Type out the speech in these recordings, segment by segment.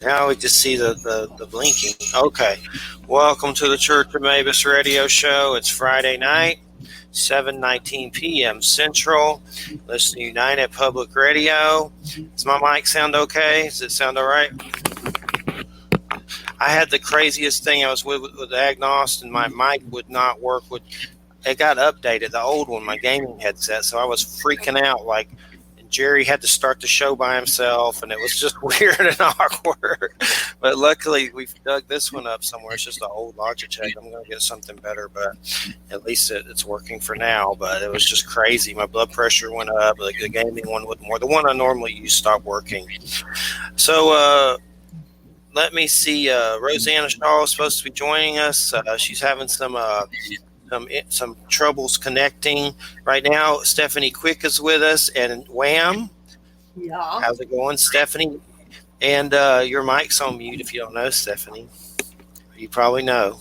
Now we just see the blinking. Okay. Welcome to the Church of Mabus radio show. It's Friday night, 7:19 p.m. Central. Listen to United Public Radio. Does my mic sound okay? Does it sound all right? I had the craziest thing. I was with Agnost, and my mic would not work. It got updated, the old one, my gaming headset, so I was freaking out. Jerry had to start the show by himself, and it was just weird and awkward. But luckily, we've dug this one up somewhere. It's just an old Logitech. I'm going to get something better, but at least it's working for now. But it was just crazy. My blood pressure went up. The gaming one would more. The one I normally use stopped working. So let me see. Rosanna Shaw is supposed to be joining us. She's having some troubles connecting right now. Stephanie Quick is with us, and Wham. Yeah. How's it going, Stephanie? And your mic's on mute if you don't know, Stephanie. You probably know.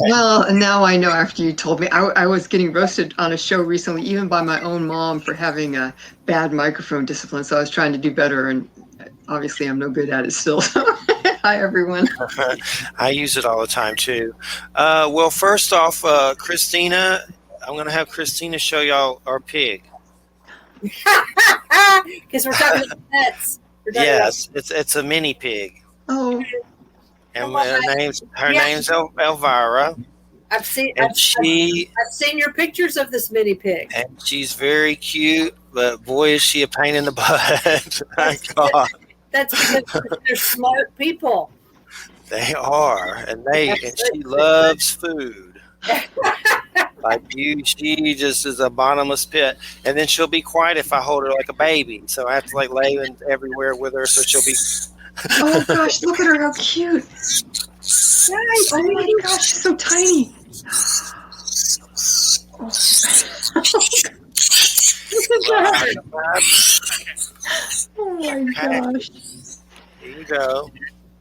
Well, now I know after you told me. I was getting roasted on a show recently, even by my own mom, for having a bad microphone discipline. So I was trying to do better, and obviously I'm no good at it still. Hi, everyone. I use it all the time, too. Well, first off, Christina, I'm going to have Christina show y'all our pig. Because we're talking about pets. Yes, it's a mini pig. Oh. And her name's Elvira. I've seen your pictures of this mini pig. And she's very cute, but boy, is she a pain in the butt. My God. That's because they're smart people. They are, and she loves food. Like you, she just is a bottomless pit. And then she'll be quiet if I hold her like a baby. So I have to lay everywhere with her, so she'll be. Oh gosh, look at her, how cute! Nice. Oh my gosh, she's so tiny. Oh my gosh. Here you go.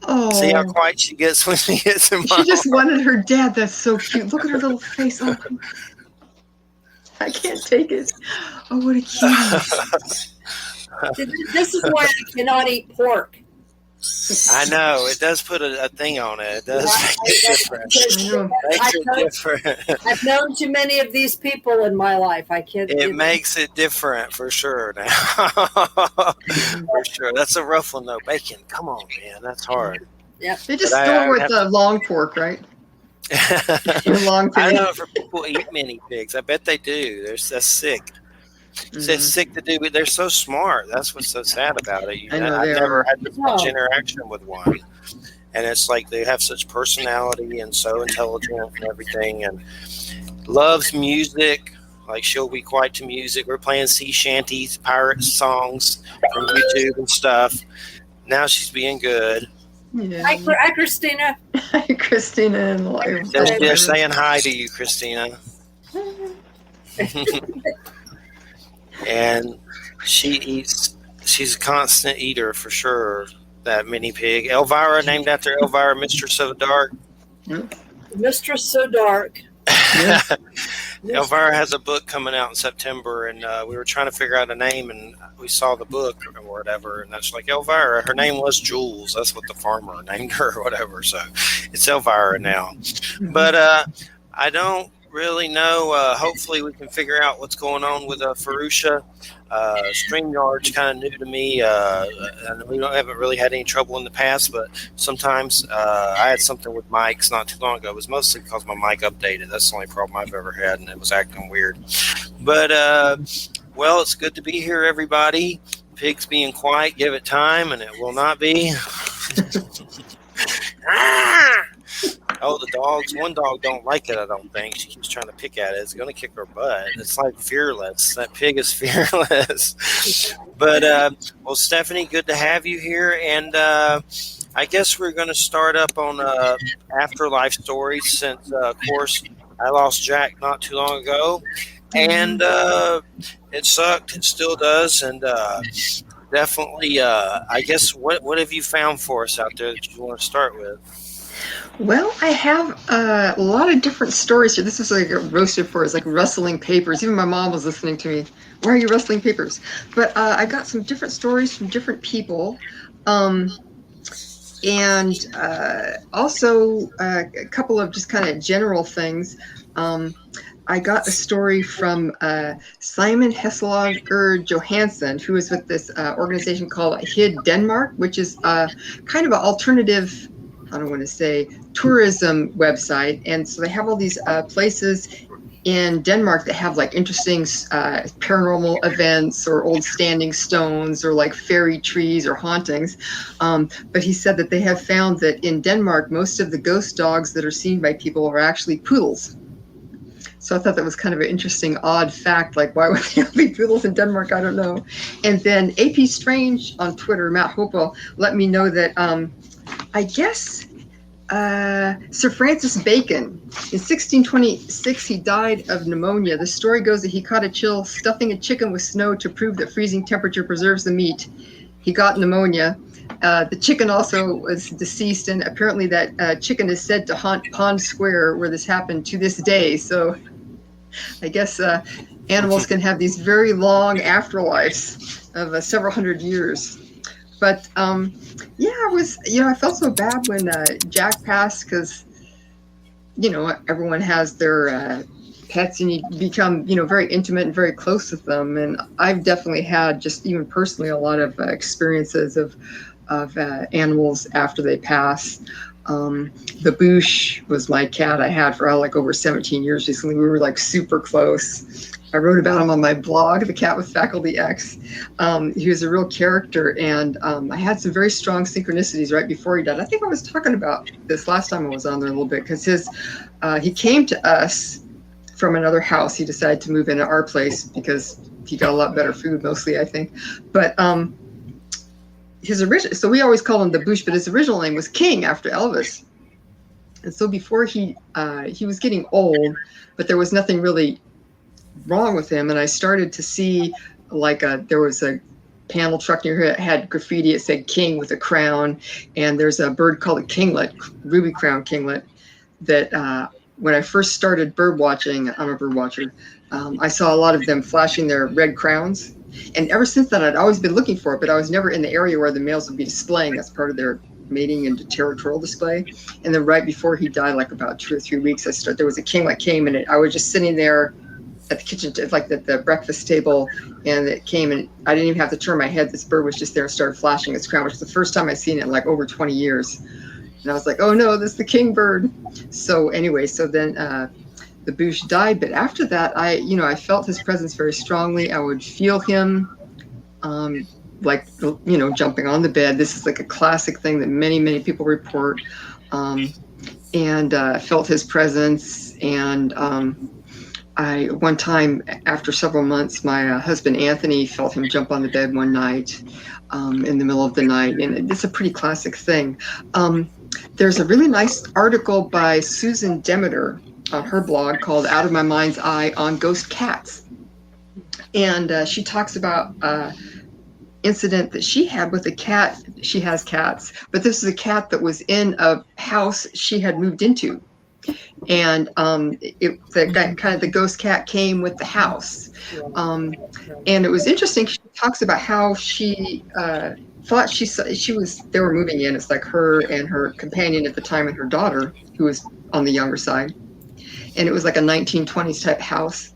Oh. See how quiet she gets when she gets in my She just wanted her dad. That's so cute. Look at her little face. Oh, I can't take it. Oh, what a cutie. This is why I cannot eat pork. I know. It does put a thing on it. It does make it different. I've known too many of these people in my life. I can't. It makes it different for sure now. For sure. That's a rough one, though. Bacon. Come on, man. That's hard. Yep. They just go with the long pork, right? Long pig. I know if people eat mini pigs. I bet they do. That's sick. It's sick to do, but they're so smart. That's what's so sad about it. I've never had this much interaction with one. And it's like they have such personality and so intelligent and everything, and loves music. Like she'll be quiet to music. We're playing sea shanties, pirate songs from YouTube and stuff. Now she's being good. Yeah. Hi, Christina. Hi, Christina. They're saying hi to you, Christina. And she's a constant eater for sure, that mini pig. Elvira, named after Elvira, Mistress of the Dark. Mistress So Dark. Elvira has a book coming out in September, and we were trying to figure out a name, and we saw the book or whatever, and that's like Elvira. Her name was Jules. That's what the farmer named her or whatever. So it's Elvira now. But I don't really know. Hopefully we can figure out what's going on with Ferusha. StreamYard's kind of new to me, and we haven't really had any trouble in the past, but sometimes I had something with mics not too long ago. It was mostly because my mic updated. That's the only problem I've ever had, and it was acting weird. But, well, it's good to be here, everybody. Pigs being quiet, give it time, and it will not be. Oh, the dogs. One dog don't like it, I don't think. She keeps trying to pick at it. It's going to kick her butt. It's like fearless. That pig is fearless. But, well, Stephanie, good to have you here. And I guess we're going to start up on Afterlife stories since, of course, I lost Jack not too long ago. And it sucked. It still does. And definitely, I guess, what have you found for us out there that you want to start with? Well, I have a lot of different stories here. This is like roasted for us, like rustling papers. Even my mom was listening to me. Why are you rustling papers? But I got some different stories from different people. And also a couple of just kind of general things. I got a story from Simon Hesselager Johansson, who is with this organization called HID Denmark, which is kind of an alternative, I don't want to say, tourism website. And so they have all these places in Denmark that have like interesting paranormal events or old standing stones or like fairy trees or hauntings. But he said that they have found that in Denmark, most of the ghost dogs that are seen by people are actually poodles. So I thought that was kind of an interesting, odd fact. Like, why would there be poodles in Denmark? I don't know. And then AP Strange on Twitter, Matt Hopewell, let me know that I guess Sir Francis Bacon, in 1626, he died of pneumonia. The story goes that he caught a chill stuffing a chicken with snow to prove that freezing temperature preserves the meat. He got pneumonia. The chicken also was deceased, and apparently that chicken is said to haunt Pond Square, where this happened, to this day. So I guess animals can have these very long afterlives of several hundred years. But yeah, I felt so bad when Jack passed, because, everyone has their pets, and you become, very intimate and very close with them. And I've definitely had, just even personally, a lot of experiences of animals after they pass. The Boosh was my cat I had for like over 17 years recently. We were like super close. I wrote about him on my blog, The Cat with Faculty X. He was a real character, and I had some very strong synchronicities right before he died. I think I was talking about this last time I was on there a little bit, because he came to us from another house. He decided to move into our place because he got a lot better food, mostly, I think. But so we always called him the Boosh, but his original name was King, after Elvis. And so before he was getting old, but there was nothing really wrong with him. And I started to see, like, there was a panel truck near here that had graffiti. It said King with a crown. And there's a bird called a kinglet, ruby crown kinglet, that when I first started bird watching, I'm a bird watcher, I saw a lot of them flashing their red crowns. And ever since then, I'd always been looking for it, but I was never in the area where the males would be displaying. That's part of their mating and territorial display. And then right before he died, like about 2 or 3 weeks, there was a kinglet came, and I was just sitting there at the kitchen, like the breakfast table, and it came, and I didn't even have to turn my head. This bird was just there and started flashing its crown, which is the first time I've seen it in like over 20 years. And I was like, oh no, this is the king bird. So anyway, so then the Boosh died, but after that, I felt his presence very strongly. I would feel him, like, jumping on the bed. This is like a classic thing that many, many people report, and felt his presence. And one time, after several months, my husband Anthony felt him jump on the bed one night, in the middle of the night, and it's a pretty classic thing. There's a really nice article by Susan Demeter on her blog called Out of My Mind's Eye on ghost cats. And she talks about incident that she had with a cat. She has cats, but this is a cat that was in a house she had moved into. And the ghost cat came with the house. And it was interesting. She talks about how she thought they were moving in. It's like her and her companion at the time and her daughter, who was on the younger side. And it was like a 1920s type house.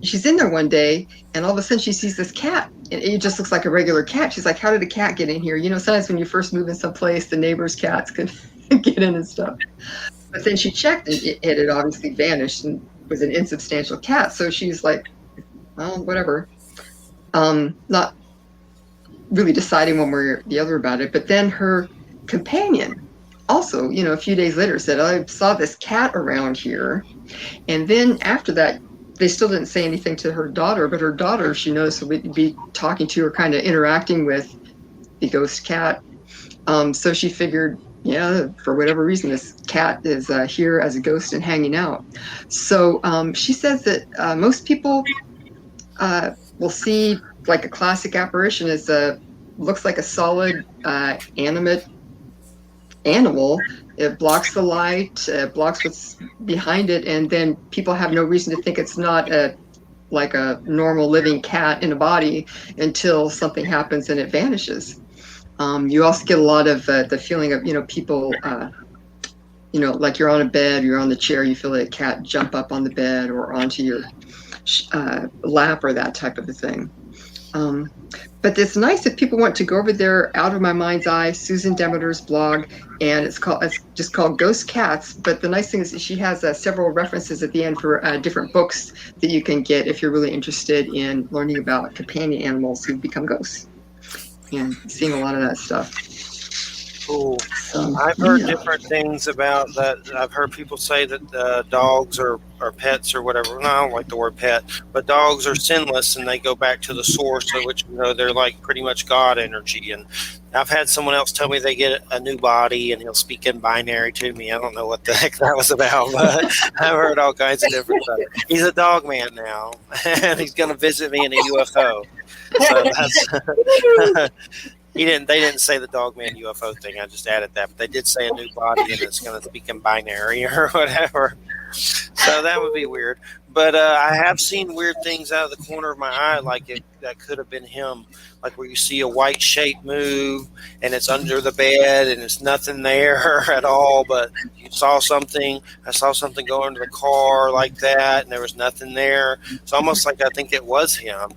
She's in there one day, and all of a sudden she sees this cat, and it just looks like a regular cat. She's like, how did a cat get in here? Sometimes when you first move in someplace, the neighbors' cats could get in and stuff. But then she checked, and it had obviously vanished and was an insubstantial cat. So she's like, well, whatever. Not really deciding one way or the other about it. But then her companion also, a few days later said, I saw this cat around here. And then after that, they still didn't say anything to her daughter, but her daughter, she noticed, would be talking to or kind of interacting with the ghost cat. So she figured, for whatever reason, this cat is here as a ghost and hanging out. So she says that most people will see like a classic apparition as looks like a solid animate animal. It blocks the light, blocks what's behind it, and then people have no reason to think it's not like a normal living cat in a body until something happens and it vanishes. You also get a lot of the feeling of, people, like you're on a bed, you're on the chair, you feel a cat jump up on the bed or onto your lap or that type of a thing. But it's nice if people want to go over there, Out of My Mind's Eye, Susan Demeter's blog, and it's just called Ghost Cats. But the nice thing is that she has several references at the end for different books that you can get if you're really interested in learning about companion animals who become ghosts and seeing a lot of that stuff. Cool. I've heard different things about that. I've heard people say that dogs are pets or whatever. No, I don't like the word pet, but dogs are sinless and they go back to the source, of which they're like pretty much God energy. And I've had someone else tell me they get a new body and he'll speak in binary to me. I don't know what the heck that was about, but I've heard all kinds of different stuff. He's a dog man now, and he's going to visit me in a UFO. So that's. They didn't say the Dogman UFO thing. I just added that, but they did say a new body and it's going to speak in binary or whatever. So that would be weird. But I have seen weird things out of the corner of my eye, like that could have been him, like where you see a white shape move and it's under the bed and it's nothing there at all, but you saw something. I saw something go into the car like that and there was nothing there. It's almost like I think it was him,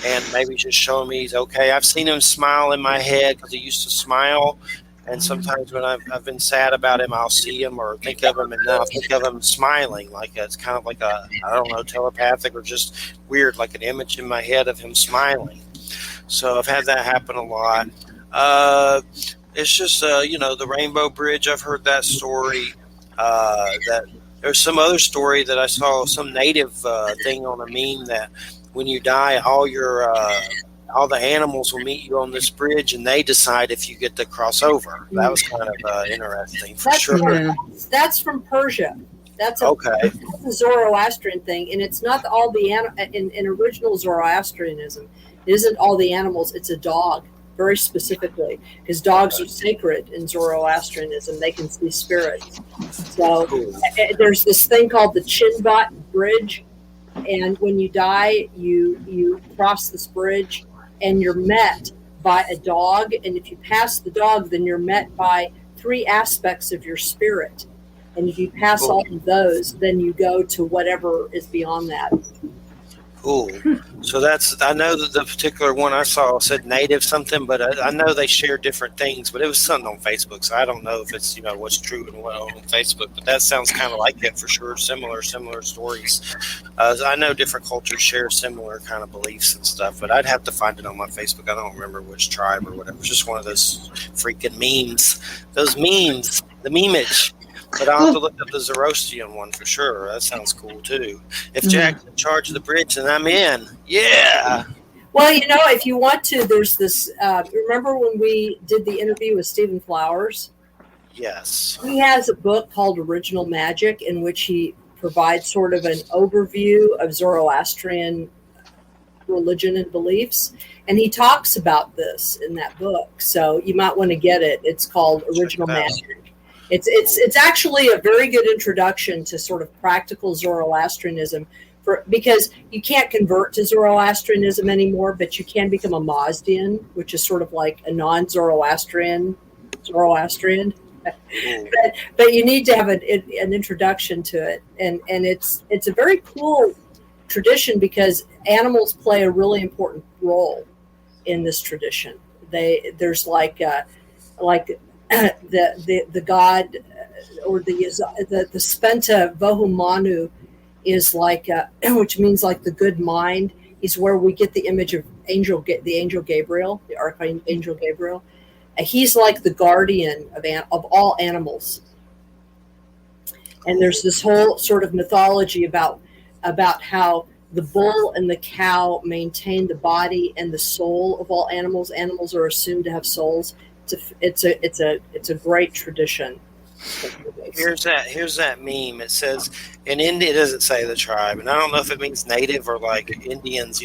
and maybe just showing me he's okay. I've seen him smile in my head because he used to smile. And sometimes when I've been sad about him, I'll see him or think of him, and then I'll think of him smiling. Like it's kind of like I don't know, telepathic or just weird, like an image in my head of him smiling. So I've had that happen a lot. It's just, the Rainbow Bridge. I've heard that story. That there's some other story that I saw, some native thing on a meme that when you die, all the animals will meet you on this bridge, and they decide if you get to cross over. That was kind of interesting, sure. That's from Persia. That's a Zoroastrian thing, and it's not all the in original Zoroastrianism. It isn't all the animals; it's a dog, very specifically, because dogs are sacred in Zoroastrianism. They can see spirits. So there's this thing called the Chinbat Bridge, and when you die, you cross this bridge. And you're met by a dog, and if you pass the dog, then you're met by 3 aspects of your spirit. And if you pass all of those, then you go to whatever is beyond that. Cool. So I know that the particular one I saw said native something, but I know they share different things, but it was something on Facebook, so I don't know if it's, what's true and what on Facebook, but that sounds kind of like it for sure. Similar stories. I know different cultures share similar kind of beliefs and stuff, but I'd have to find it on my Facebook. I don't remember which tribe or whatever. It's just one of those freaking memes. Those memes, the memeage. But I'll have to look up the Zoroastrian one for sure. That sounds cool too. If Jack's in charge of the bridge, then I'm in. Yeah. Well, if you want to, there's this. Remember when we did the interview with Stephen Flowers? Yes. He has a book called Original Magic, in which he provides sort of an overview of Zoroastrian religion and beliefs, and he talks about this in that book. So you might want to get it. It's called Original Magic. It's actually a very good introduction to sort of practical Zoroastrianism, because you can't convert to Zoroastrianism anymore, but you can become a Mazdian, which is sort of like a non-Zoroastrian. But you need to have an introduction to it, and it's a very cool tradition because animals play a really important role in this tradition. There's like the god or the Spenta Vohumanu is like which means like the good mind. Is where we get the image of the angel Gabriel, the archangel Gabriel. He's like the guardian of all animals. And there's this whole sort of mythology about how the bull and the cow maintain the body and the soul of all animals. Animals are assumed to have souls. It's a great tradition. Here's that meme. It says in India, it doesn't say the tribe, and I don't know if it means native or like Indians,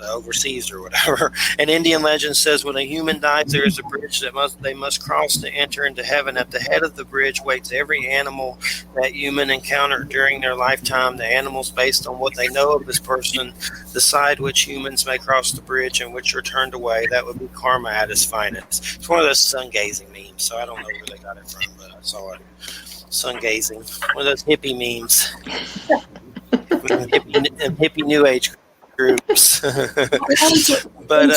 overseas or whatever. An Indian legend says when a human dies, there is a bridge that they must cross to enter into heaven. At the head of the bridge waits every animal that human encountered during their lifetime. The animals, based on what they know of this person, decide which humans may cross the bridge and which are turned away. That would be karma at its finest. It's one of those sun gazing memes, so I don't know where they got it from, but I saw it. Sun gazing, one of those hippie memes, hippie new age groups. But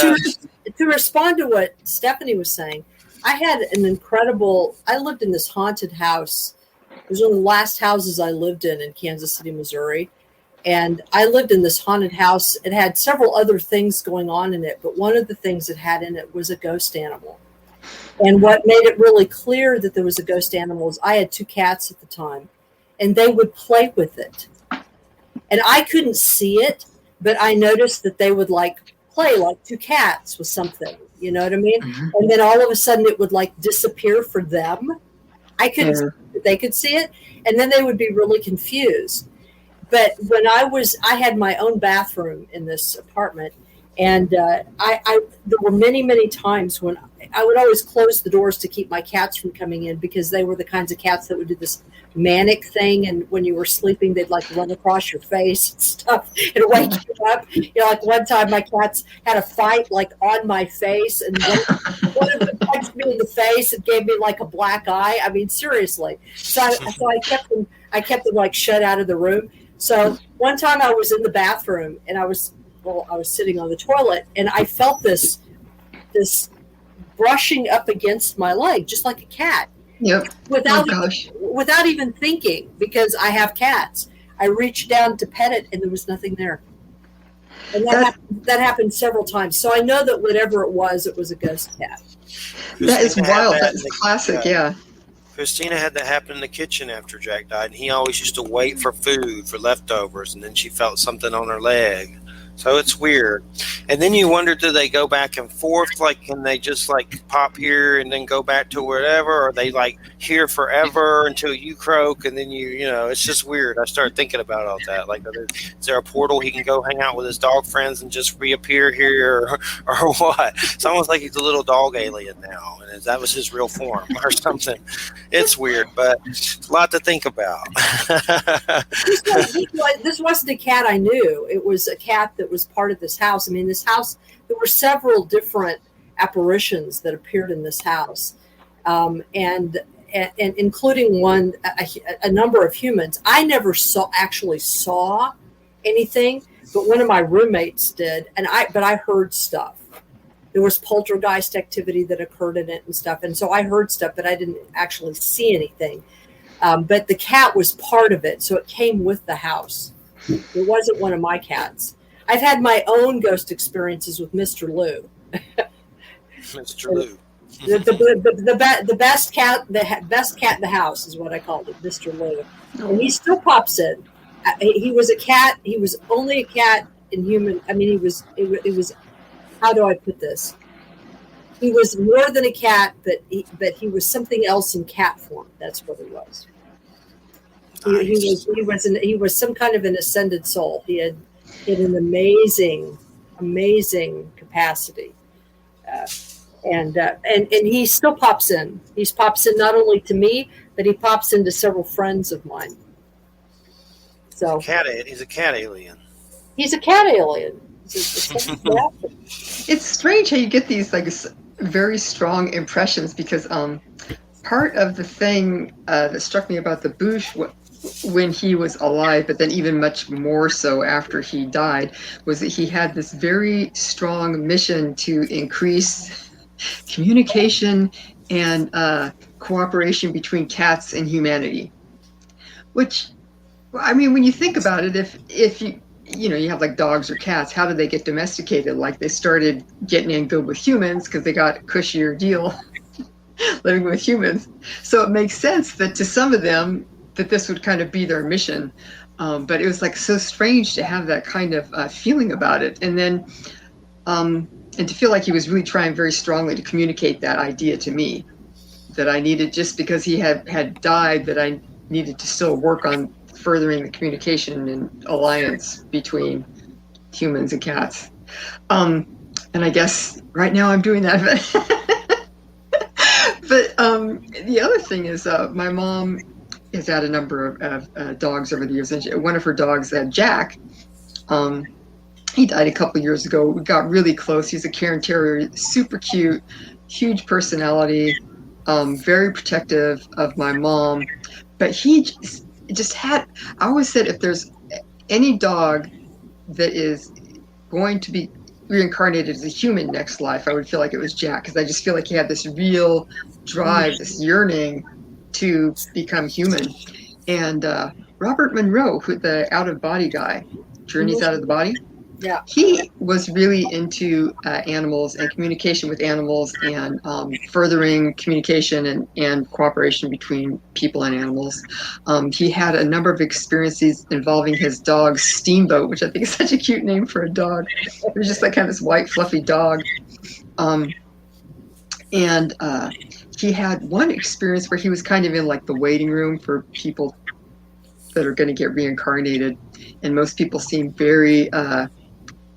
to respond to what Stephanie was saying, I lived in this haunted house. It was one of the last houses I lived in Kansas City, Missouri. And I lived in this haunted house. It had several other things going on in it, but one of the things it had in it was a ghost animal. And what made it really clear that there was a ghost animal is I had 2 cats at the time, and they would play with it. And I couldn't see it, but I noticed that they would like play like 2 cats with something, you know what I mean? Mm-hmm. And then all of a sudden it would like disappear for them. I couldn't see it, but they could see it. And then they would be really confused. But when I had my own bathroom in this apartment, and there were many, many times when I would always close the doors to keep my cats from coming in, because they were the kinds of cats that would do this manic thing, and when you were sleeping, they'd like run across your face and stuff and wake you up. You know, like one time my cats had a fight like on my face, and one of them punched me in the face and gave me like a black eye. I mean, seriously. So I kept them like shut out of the room. So one time I was in the bathroom and I was sitting on the toilet, and I felt this brushing up against my leg, just like a cat. Yep. Without even thinking, because I have cats. I reached down to pet it, and there was nothing there. And that happened several times. So I know that whatever it was a ghost cat. That is wild. That's classic, yeah. Christina had that happen in the kitchen after Jack died, and he always used to wait for food, for leftovers, and then she felt something on her leg. So it's weird. And then you wonder, do they go back and forth? Like, can they just like pop here and then go back to wherever? Or are they like here forever until you croak? And then you know, it's just weird. I started thinking about all that. Like, is there a portal he can go hang out with his dog friends and just reappear here or what? It's almost like he's a little dog alien now. And that was his real form or something. It's weird, but it's a lot to think about. This wasn't a cat I knew. It was a cat that was part of this house. I mean, this house, there were several different apparitions that appeared in this house, and including a number of humans. I never actually saw anything, but one of my roommates did, but I heard stuff. There was poltergeist activity that occurred in it and stuff, and so I heard stuff, but I didn't actually see anything. But the cat was part of it, so it came with the house. It wasn't one of my cats. I've had my own ghost experiences with Mr. Lou. Mr. Lou. The best cat in the house is what I called it, Mr. Lou. And he still pops in. He was a cat. He was only a cat in human. I mean, it was. How do I put this? He was more than a cat, but he was something else in cat form. That's what he was. Nice. He was some kind of an ascended soul. He had an amazing capacity, and he still pops in. He pops in not only to me, but he pops into several friends of mine. So he's a cat alien. He's a cat alien. It's strange how you get these like very strong impressions, because part of the thing that struck me about the Bush when he was alive, but then even much more so after he died, was that he had this very strong mission to increase communication and cooperation between cats and humanity. Which, I mean, when you think about it, if you have like dogs or cats, how did they get domesticated? Like, they started getting in good with humans because they got a cushier deal living with humans. So it makes sense that to some of them that this would kind of be their mission. But it was like so strange to have that kind of feeling about it. And then and to feel like he was really trying very strongly to communicate that idea to me, that I needed, just because he had died, that I needed to still work on furthering the communication and alliance between humans and cats. And I guess right now I'm doing that. But the other thing is, my mom has had a number of dogs over the years, and one of her dogs, Jack, he died a couple years ago. We got really close. He's a Cairn Terrier, super cute, huge personality, very protective of my mom. But he just had, I always said, if there's any dog that is going to be reincarnated as a human next life, I would feel like it was Jack, because I just feel like he had this real drive, this yearning to become human. And Robert Monroe, the out-of-body guy, Journeys Out of the Body, Yeah. he was really into animals and communication with animals, and furthering communication and cooperation between people and animals. He had a number of experiences involving his dog Steamboat, which I think is such a cute name for a dog. It was just like kind of this white fluffy dog. And he had one experience where he was kind of in like the waiting room for people that are going to get reincarnated, and most people seem very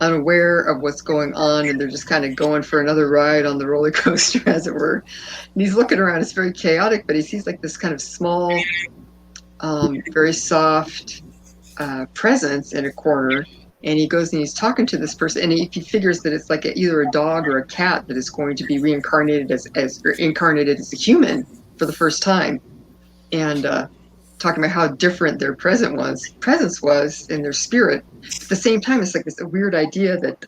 unaware of what's going on, and they're just kind of going for another ride on the roller coaster, as it were. And he's looking around, it's very chaotic, but he sees like this kind of small, very soft presence in a corner, and he goes and he's talking to this person, and he figures that it's like either a dog or a cat that is going to be reincarnated or incarnated as a human for the first time, and talking about how different their presence was in their spirit. At the same time, it's like this weird idea that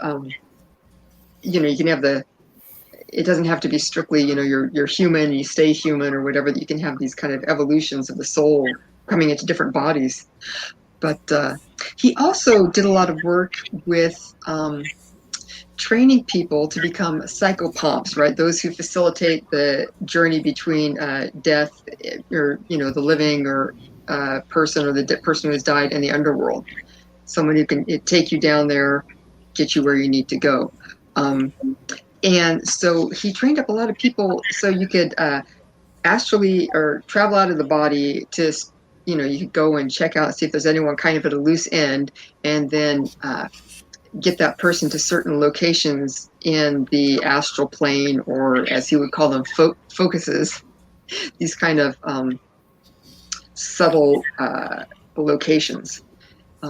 you can have it doesn't have to be strictly, you're human, you stay human or whatever, that you can have these kind of evolutions of the soul coming into different bodies. But he also did a lot of work with training people to become psychopomps, right? Those who facilitate the journey between death, or the living or person, or the person who has died, and the underworld. Someone who can take you down there, get you where you need to go. And so he trained up a lot of people so you could astrally or travel out of the body to, you could go and check out, see if there's anyone kind of at a loose end, and then get that person to certain locations in the astral plane, or as he would call them, focuses, these kind of subtle locations.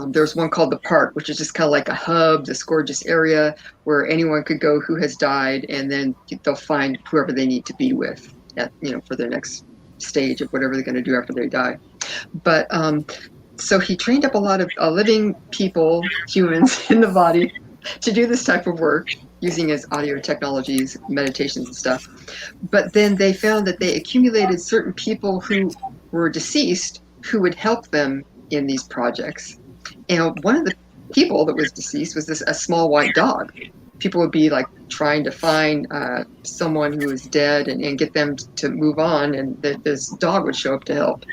There's one called the Park, which is just kind of like a hub, this gorgeous area where anyone could go who has died, and then they'll find whoever they need to be with for their next stage of whatever they're going to do after they die. But so he trained up a lot of living people, humans in the body, to do this type of work using his audio technologies, meditations and stuff. But then they found that they accumulated certain people who were deceased who would help them in these projects. And one of the people that was deceased was a small white dog. People would be like trying to find someone who is dead and get them to move on, and this dog would show up to help.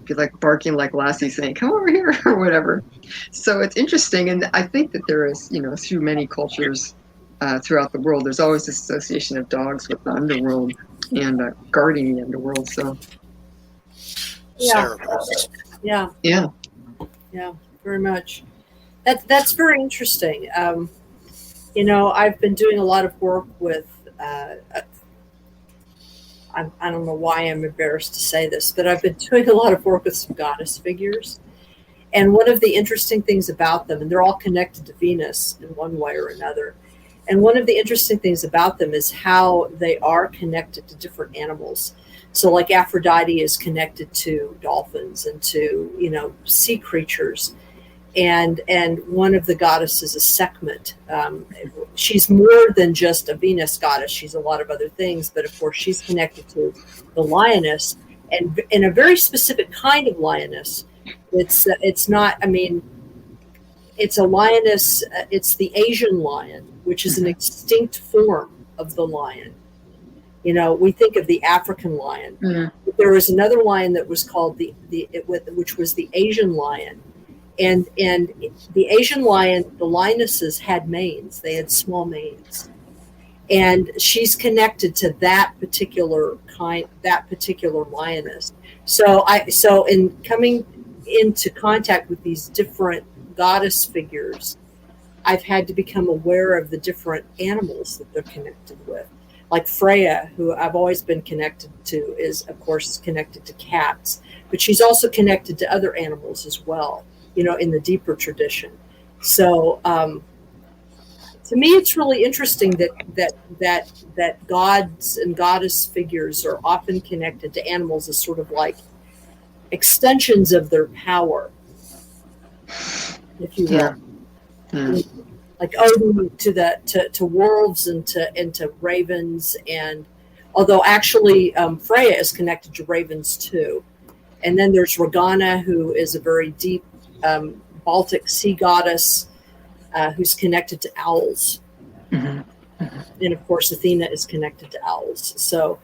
Be like barking like Lassie, saying, "Come over here," or whatever. So it's interesting, and I think that there is, through many cultures throughout the world, there's always this association of dogs with the underworld and guarding the underworld. So Yeah. Yeah. Yeah, very much. That's very interesting. I've been doing a lot of work with. I don't know why I'm embarrassed to say this, but I've been doing a lot of work with some goddess figures. And one of the interesting things about them, and they're all connected to Venus in one way or another. And one of the interesting things about them is how they are connected to different animals. So like Aphrodite is connected to dolphins and to, sea creatures. And one of the goddesses is Sekhmet. She's more than just a Venus goddess. She's a lot of other things, but of course she's connected to the lioness, and in a very specific kind of lioness. It's not. I mean, it's a lioness. It's the Asian lion, which is an extinct form of the lion. We think of the African lion. Mm-hmm. There was another lion that was called which was the Asian lion. And the Asian lion, the lionesses had manes. They had small manes. And she's connected to that particular lioness. So in coming into contact with these different goddess figures, I've had to become aware of the different animals that they're connected with. Like Freya, who I've always been connected to, is of course connected to cats, but she's also connected to other animals as well, in the deeper tradition. So to me, it's really interesting that gods and goddess figures are often connected to animals as sort of like extensions of their power, if you will. Yeah. Yeah. Like Odin to wolves and to ravens, and although actually Freya is connected to ravens too. And then there's Regana, who is a very deep Baltic sea goddess who's connected to owls. Mm-hmm. Mm-hmm. And of course, Athena is connected to owls. So,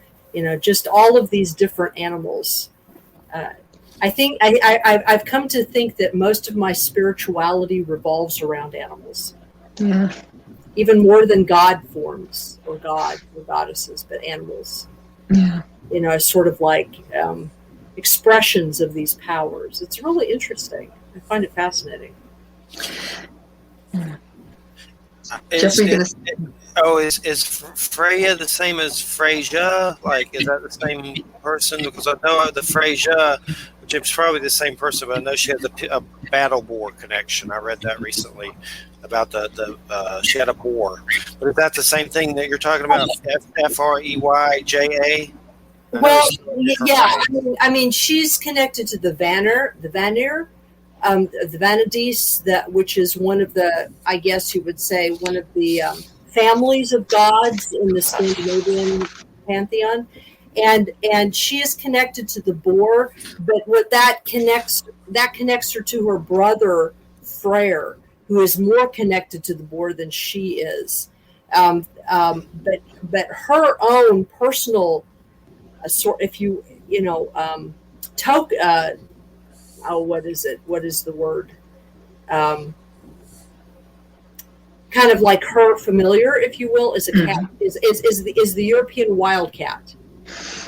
just all of these different animals. I think I've come to think that most of my spirituality revolves around animals. Yeah. Even more than God forms or God or goddesses, but animals. Yeah. As sort of like expressions of these powers. It's really interesting. I find it fascinating. Jeffrey, is Freya the same as Freyja? Like, is that the same person? Because I know the Freyja, which is probably the same person, but I know she has a battle boar connection. I read that recently about she had a boar. But is that the same thing that you're talking about? Freyja? Well, yeah. I mean, she's connected to the Vanir, the Vanadis, which is one of the, I guess you would say, one of the families of gods in the Scandinavian pantheon, and she is connected to the boar. But what that connects her to her brother Freyr, who is more connected to the boar than she is. But her own personal if you what is it? What is the word? Kind of like her familiar, if you will, is a cat. Is the European wildcat.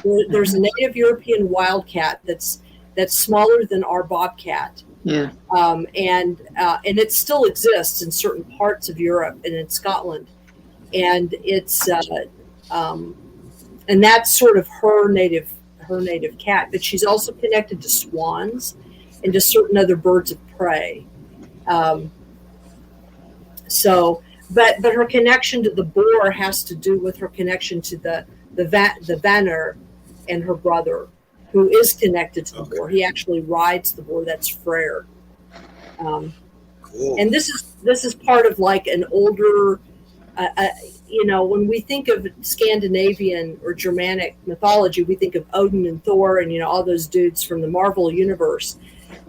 There's a native European wildcat that's smaller than our bobcat. Yeah. And it still exists in certain parts of Europe and in Scotland, and it's and that's sort of her native cat. But she's also connected to swans and to certain other birds of prey. But her connection to the boar has to do with her connection to the Vanir and her brother, who is connected to the boar. He actually rides the boar. That's Freyr. Cool. And this is part of like an older. When we think of Scandinavian or Germanic mythology, we think of Odin and Thor and all those dudes from the Marvel universe.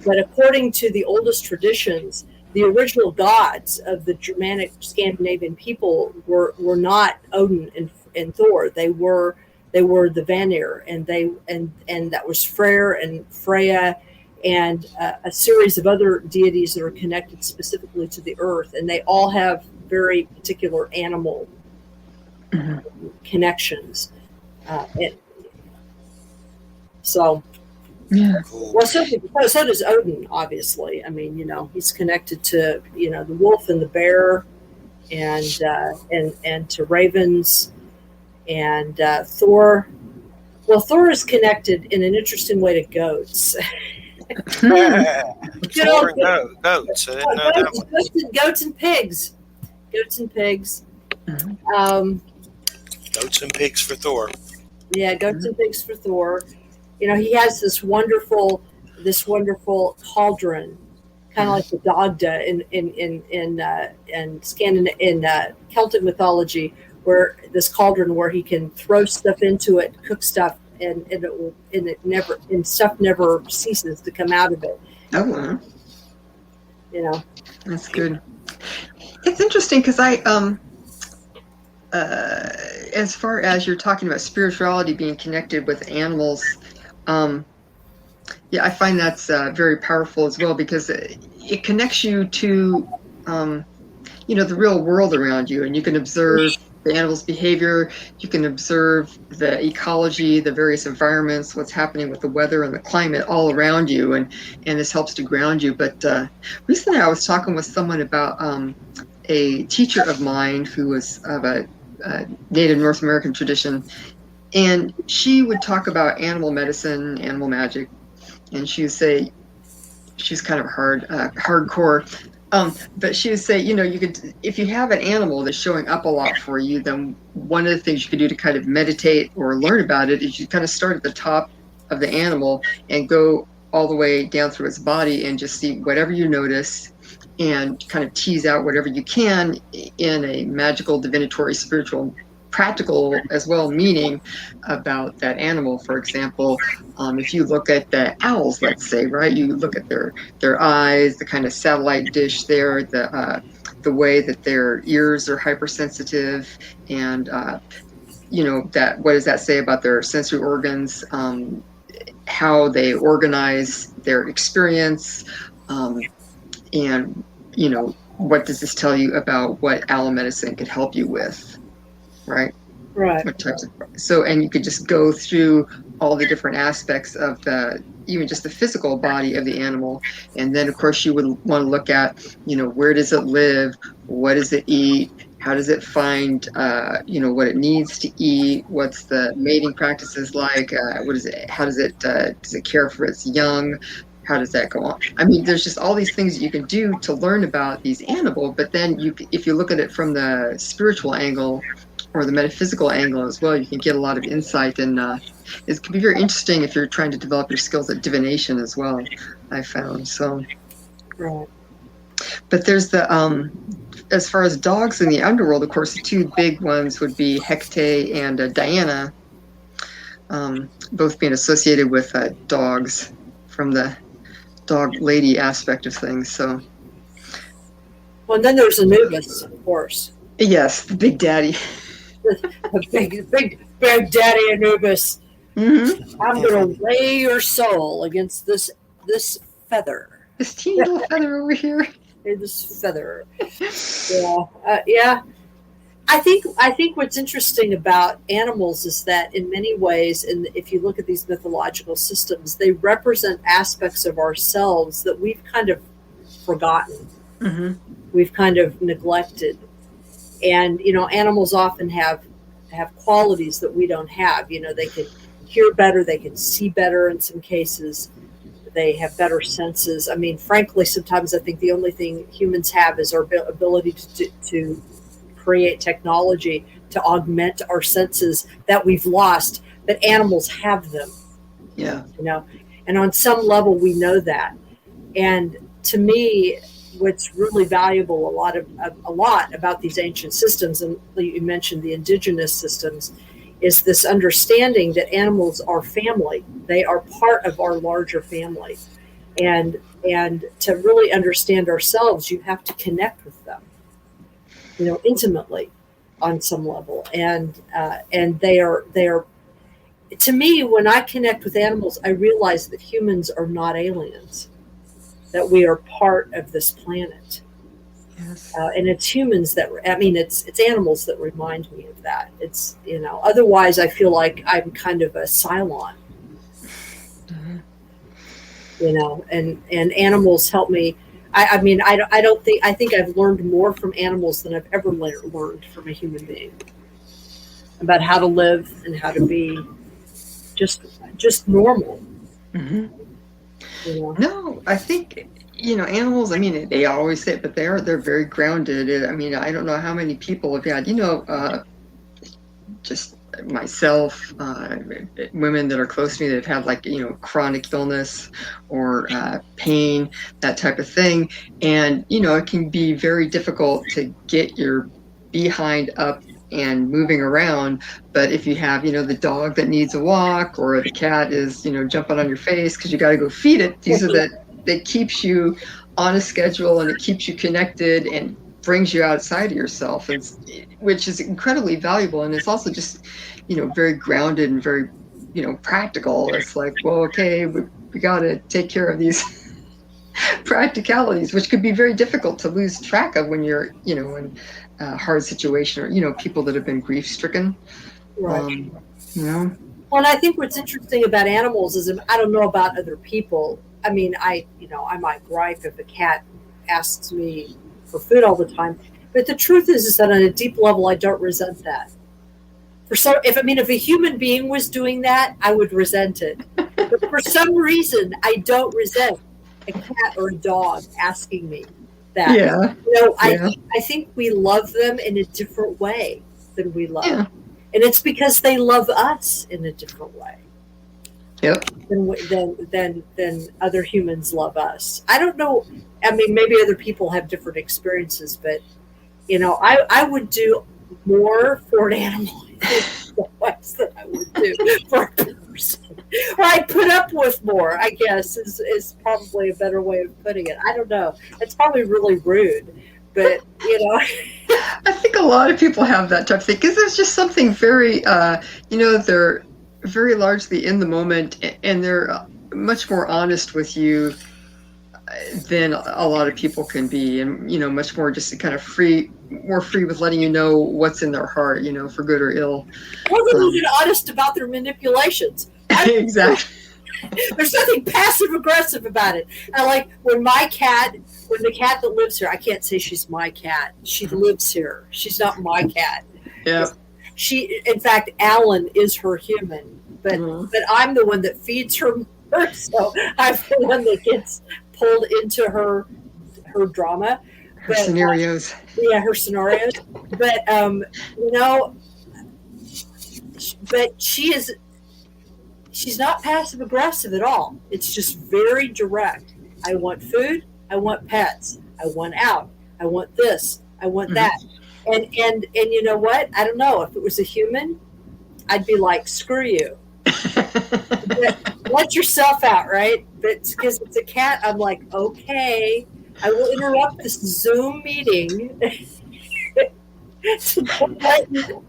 But according to the oldest traditions, the original gods of the Germanic Scandinavian people were not Odin and Thor. They were the Vanir, and that was Freyr and Freya and a series of other deities that are connected specifically to the earth, and they all have very particular animal connections. So does Odin, obviously. I mean, he's connected to the wolf and the bear, and to ravens, and Thor. Well, Thor is connected in an interesting way to goats. Goats. Goats and pigs. Goats and pigs. Goats and pigs for Thor. Yeah, goats and pigs for Thor. He has this wonderful cauldron, kind of like the Dagda in Celtic mythology, where this cauldron where he can throw stuff into it, cook stuff, and stuff never ceases to come out of it. Oh, wow. That's good. It's interesting because as far as you're talking about spirituality being connected with animals, I find that's very powerful as well, because it connects you to, the real world around you, and you can observe the animal's behavior. You can observe the ecology, the various environments, what's happening with the weather and the climate all around you, and this helps to ground you. But recently I was talking with someone about a teacher of mine who was of a Native North American tradition, and she would talk about animal medicine, animal magic, and she would say, she's kind of hardcore. But she would say, you could, if you have an animal that's showing up a lot for you, then one of the things you could do to kind of meditate or learn about it is you kind of start at the top of the animal and go all the way down through its body and just see whatever you notice and kind of tease out whatever you can in a magical, divinatory, spiritual, practical as well meaning about that animal. For example, if you look at the owls, let's say, right, you look at their eyes, the kind of satellite dish there, the way that their ears are hypersensitive, and that, what does that say about their sensory organs, how they organize their experience, and what does this tell you about what owl medicine could help you with, right? Right. What types of, so, and you could just go through all the different aspects of even just the physical body of the animal. And then, of course, you would want to look at, where does it live? What does it eat? How does it find, what it needs to eat? What's the mating practices like? What is it? How does it care for its young? How does that go on? I mean, there's just all these things that you can do to learn about these animals. But then if you look at it from the spiritual angle or the metaphysical angle as well, you can get a lot of insight, and it can be very interesting if you're trying to develop your skills at divination as well, I found. So, Right. but there's as far as dogs in the underworld, of course, the two big ones would be Hecate and Diana, both being associated with dogs from the dog lady aspect of things. So, well, and then there's Anubis, of course. Yes, the big daddy. big daddy Anubis. Mm-hmm. I'm gonna weigh your soul against this feather. This teeny little feather over here. This feather. Yeah. I think what's interesting about animals is that in many ways, and if you look at these mythological systems, they represent aspects of ourselves that we've kind of forgotten. Mm-hmm. We've kind of neglected. And, animals often have qualities that we don't have. They can hear better, they can see better in some cases, they have better senses. I mean, frankly, sometimes I think the only thing humans have is our ability to create technology to augment our senses that we've lost, but animals have them. Yeah. And on some level we know that. And to me, what's really valuable a lot about these ancient systems, and you mentioned the indigenous systems, is this understanding that animals are family. They are part of our larger family. And to really understand ourselves, you have to connect with them, intimately on some level. And they are, to me, when I connect with animals, I realize that humans are not aliens, that we are part of this planet. Yes. And it's humans it's animals that remind me of that. It's, otherwise I feel like I'm kind of a Cylon, and animals help me. I think I've learned more from animals than I've ever learned from a human being about how to live and how to be just normal. Mm-hmm. No, I think, animals, they always say it, but they're very grounded. I don't know how many people have had, just myself, women that are close to me that have had chronic illness or pain, that type of thing. And, it can be very difficult to get your behind up and moving around. But if you have, the dog that needs a walk, or the cat is, jumping on your face because you got to go feed it, these are that keeps you on a schedule, and it keeps you connected and brings you outside of yourself, which is incredibly valuable. And it's also just, very grounded and very, practical. It's like, well, okay, we got to take care of these practicalities, which could be very difficult to lose track of when you're, in a hard situation, or, people that have been grief stricken. Right. Well, and I think what's interesting about animals is, I don't know about other people. I mean, I might gripe if a cat asks me for food all the time, But the truth is that on a deep level, I don't resent that. If a human being was doing that, I would resent it. But for some reason, I don't resent a cat or a dog asking me that. Yeah. I think we love them in a different way than we love. Yeah. And it's because they love us in a different way. Yep. Than other humans love us. I don't know. I mean, maybe other people have different experiences, but I would do more for an animal than I would do for a person. Or I'd put up with more, I guess, is probably a better way of putting it. I don't know. It's probably really rude, but I think a lot of people have that type of thing because there's just something very, they're very largely in the moment, and they're much more honest with you than a lot of people can be, and much more just kind of more free with letting you know what's in their heart, for good or ill. Well, they're even honest about their manipulations. Exactly. There's nothing passive aggressive about it. I like when the cat that lives here, I can't say she's my cat. She lives here. She's not my cat. Yeah. In fact, Alan is her human, but I'm the one that feeds her more, so I'm the one that gets pulled into her drama. Her scenarios. Her scenarios. But but she's not passive aggressive at all. It's just very direct. I want food. I want pets. I want out. I want this. I want that. And you know what? I don't know. If it was a human, I'd be like, screw you. Let yourself out, right? But because it's a cat, I'm like, okay, I will interrupt this Zoom meeting.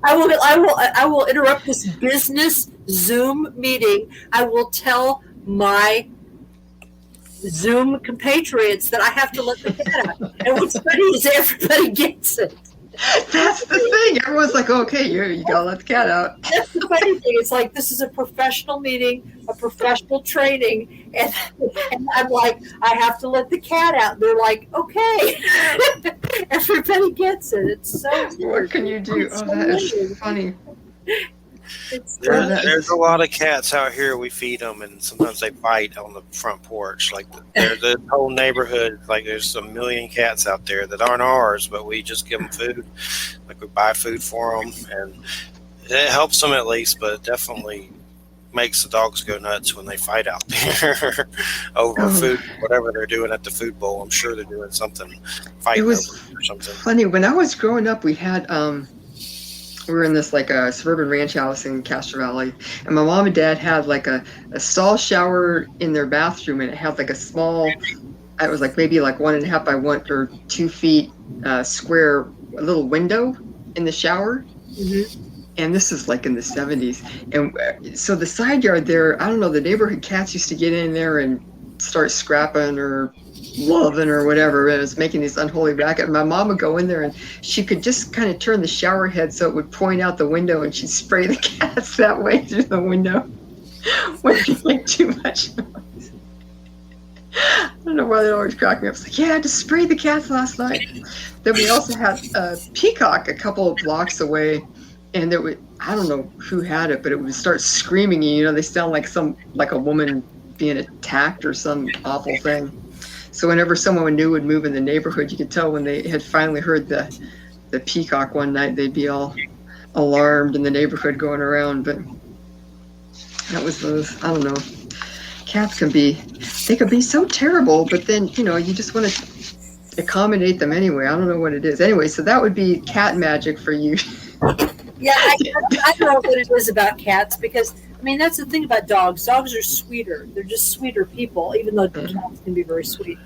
I will interrupt this business Zoom meeting. I will tell my Zoom compatriots that I have to let the cat out. And what's funny is everybody gets it. That's the thing. Everyone's like, okay, you gotta let the cat out. That's the funny thing. It's like, this is a professional meeting, a professional training, and I'm like, I have to let the cat out. And they're like, okay. Everybody gets it. It's so what can you do? Oh, that is funny. There's a lot of cats out here. We feed them, and sometimes they bite on the front porch. Like there's the whole neighborhood. Like there's a million cats out there that aren't ours, but we just give them food. Like we buy food for them, and it helps them at least. But it definitely makes the dogs go nuts when they fight out there over food, whatever they're doing at the food bowl. I'm sure they're doing something, fighting over or something. Funny, when I was growing up, we had we were in this like a suburban ranch house in Castro Valley, and my mom and dad had like a stall shower in their bathroom, and it had like a small, it was like maybe like 1.5 by 1 or 2 feet square, a little window in the shower. And this is like in the 70s. And so the side yard there, I don't know, the neighborhood cats used to get in there and start scrapping or loving or whatever. It was making this unholy racket. And my mom would go in there and she could just kind of turn the shower head so it would point out the window, and she'd spray the cats that way through the window when they make too much noise. I don't know why they always crack me up. It's like, yeah, I just sprayed the cats last night. Then we also had a peacock a couple of blocks away, and it would, I don't know who had it, but it would start screaming. They sound like a woman being attacked or some awful thing. So whenever someone new would move in the neighborhood, you could tell when they had finally heard the peacock one night, they'd be all alarmed in the neighborhood going around. But that was those, I don't know. Cats can be so terrible, but then, you just want to accommodate them anyway. I don't know what it is. Anyway, so that would be cat magic for you. Yeah, I don't know what it is about cats, because that's the thing about dogs. Dogs are sweeter. They're just sweeter people, even though cats can be very sweet.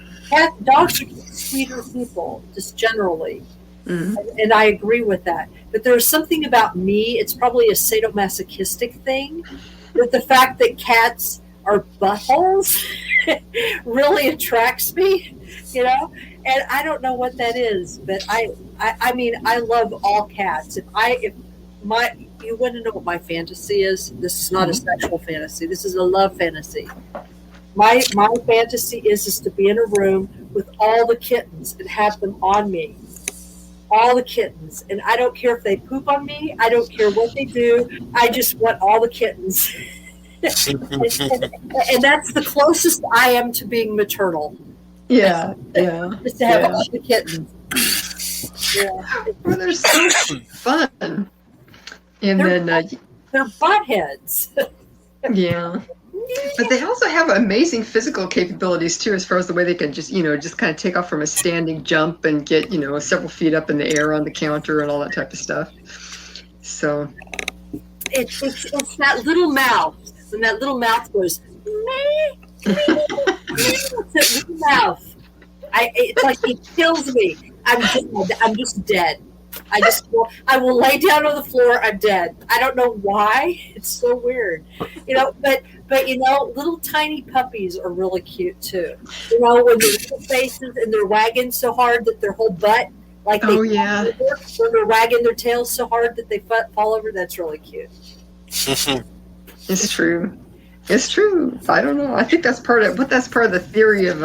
Dogs are sweeter people, just generally. And I agree with that. But there's something about me, it's probably a sadomasochistic thing, with the fact that cats are buttholes really attracts me, And I don't know what that is, but I love all cats. You want to know what my fantasy is? This is not a sexual fantasy. This is a love fantasy. My fantasy is to be in a room with all the kittens and have them on me all the kittens, and I don't care if they poop on me. I don't care what they do. I just want all the kittens. And that's the closest I am to being maternal. Yeah. Just to have all the kittens. Yeah. Well, they're so fun. And they're buttheads. Yeah. But they also have amazing physical capabilities too, as far as the way they can just kind of take off from a standing jump and get, several feet up in the air on the counter and all that type of stuff. So it's that little mouth, and that little mouth goes, meh, meh, meh. It's that little mouth. It's like it kills me. I'm just dead. I will lay down on the floor. I'm dead. I don't know why. It's so weird, But little tiny puppies are really cute too. When their little faces and they're wagging so hard that their whole butt, like they fall over, when they're wagging their tails so hard that they fall over. That's really cute. It's true. It's true. I don't know. I think that's part of the theory of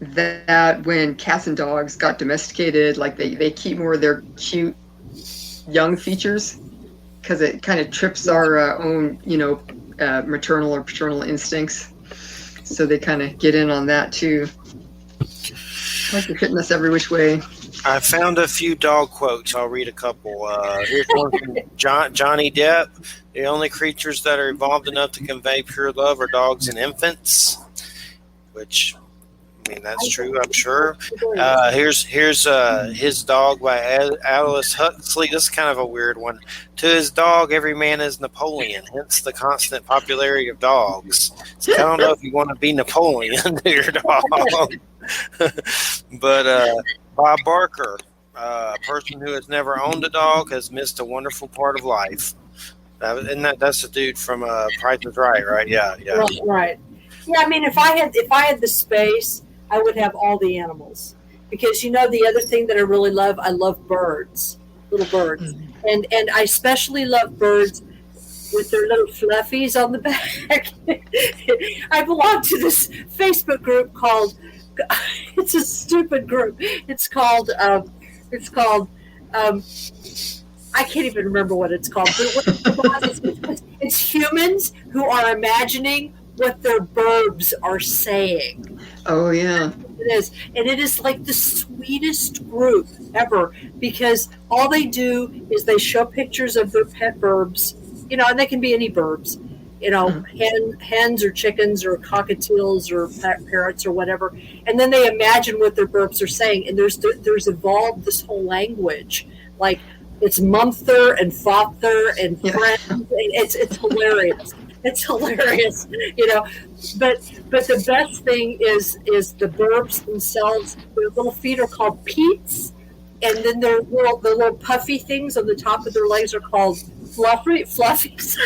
that when cats and dogs got domesticated, like they keep more of their cute young features because it kind of trips our own, maternal or paternal instincts. So they kind of get in on that too. Like they're hitting us every which way. I found a few dog quotes. I'll read a couple. Here's one from Johnny Depp. The only creatures that are evolved enough to convey pure love are dogs and infants, which, that's true, I'm sure. Here's His Dog by Aldous Huxley. This is kind of a weird one. To his dog, every man is Napoleon, hence the constant popularity of dogs. So I don't know if you want to be Napoleon to your dog. But Bob Barker, a person who has never owned a dog has missed a wonderful part of life. That's the dude from Price is Right, right? Yeah. Right. Yeah, if I had the space, I would have all the animals, because the other thing that I really love, I love birds, little birds, and I especially love birds with their little fluffies on the back. I belong to this Facebook group called. It's a stupid group. It's called. I can't even remember what it's called. But it's humans who are imagining what their burbs are saying. Oh yeah. It is. And it is like the sweetest group ever, because all they do is they show pictures of their pet burbs, and they can be any burbs, hens or chickens or cockatiels or parrots or whatever. And then they imagine what their burbs are saying. And there's evolved this whole language. Like it's mumther and father and friend. It's hilarious. It's hilarious, But the best thing is the burbs themselves. Their little feet are called peats, and then the little puffy things on the top of their legs are called fluffies.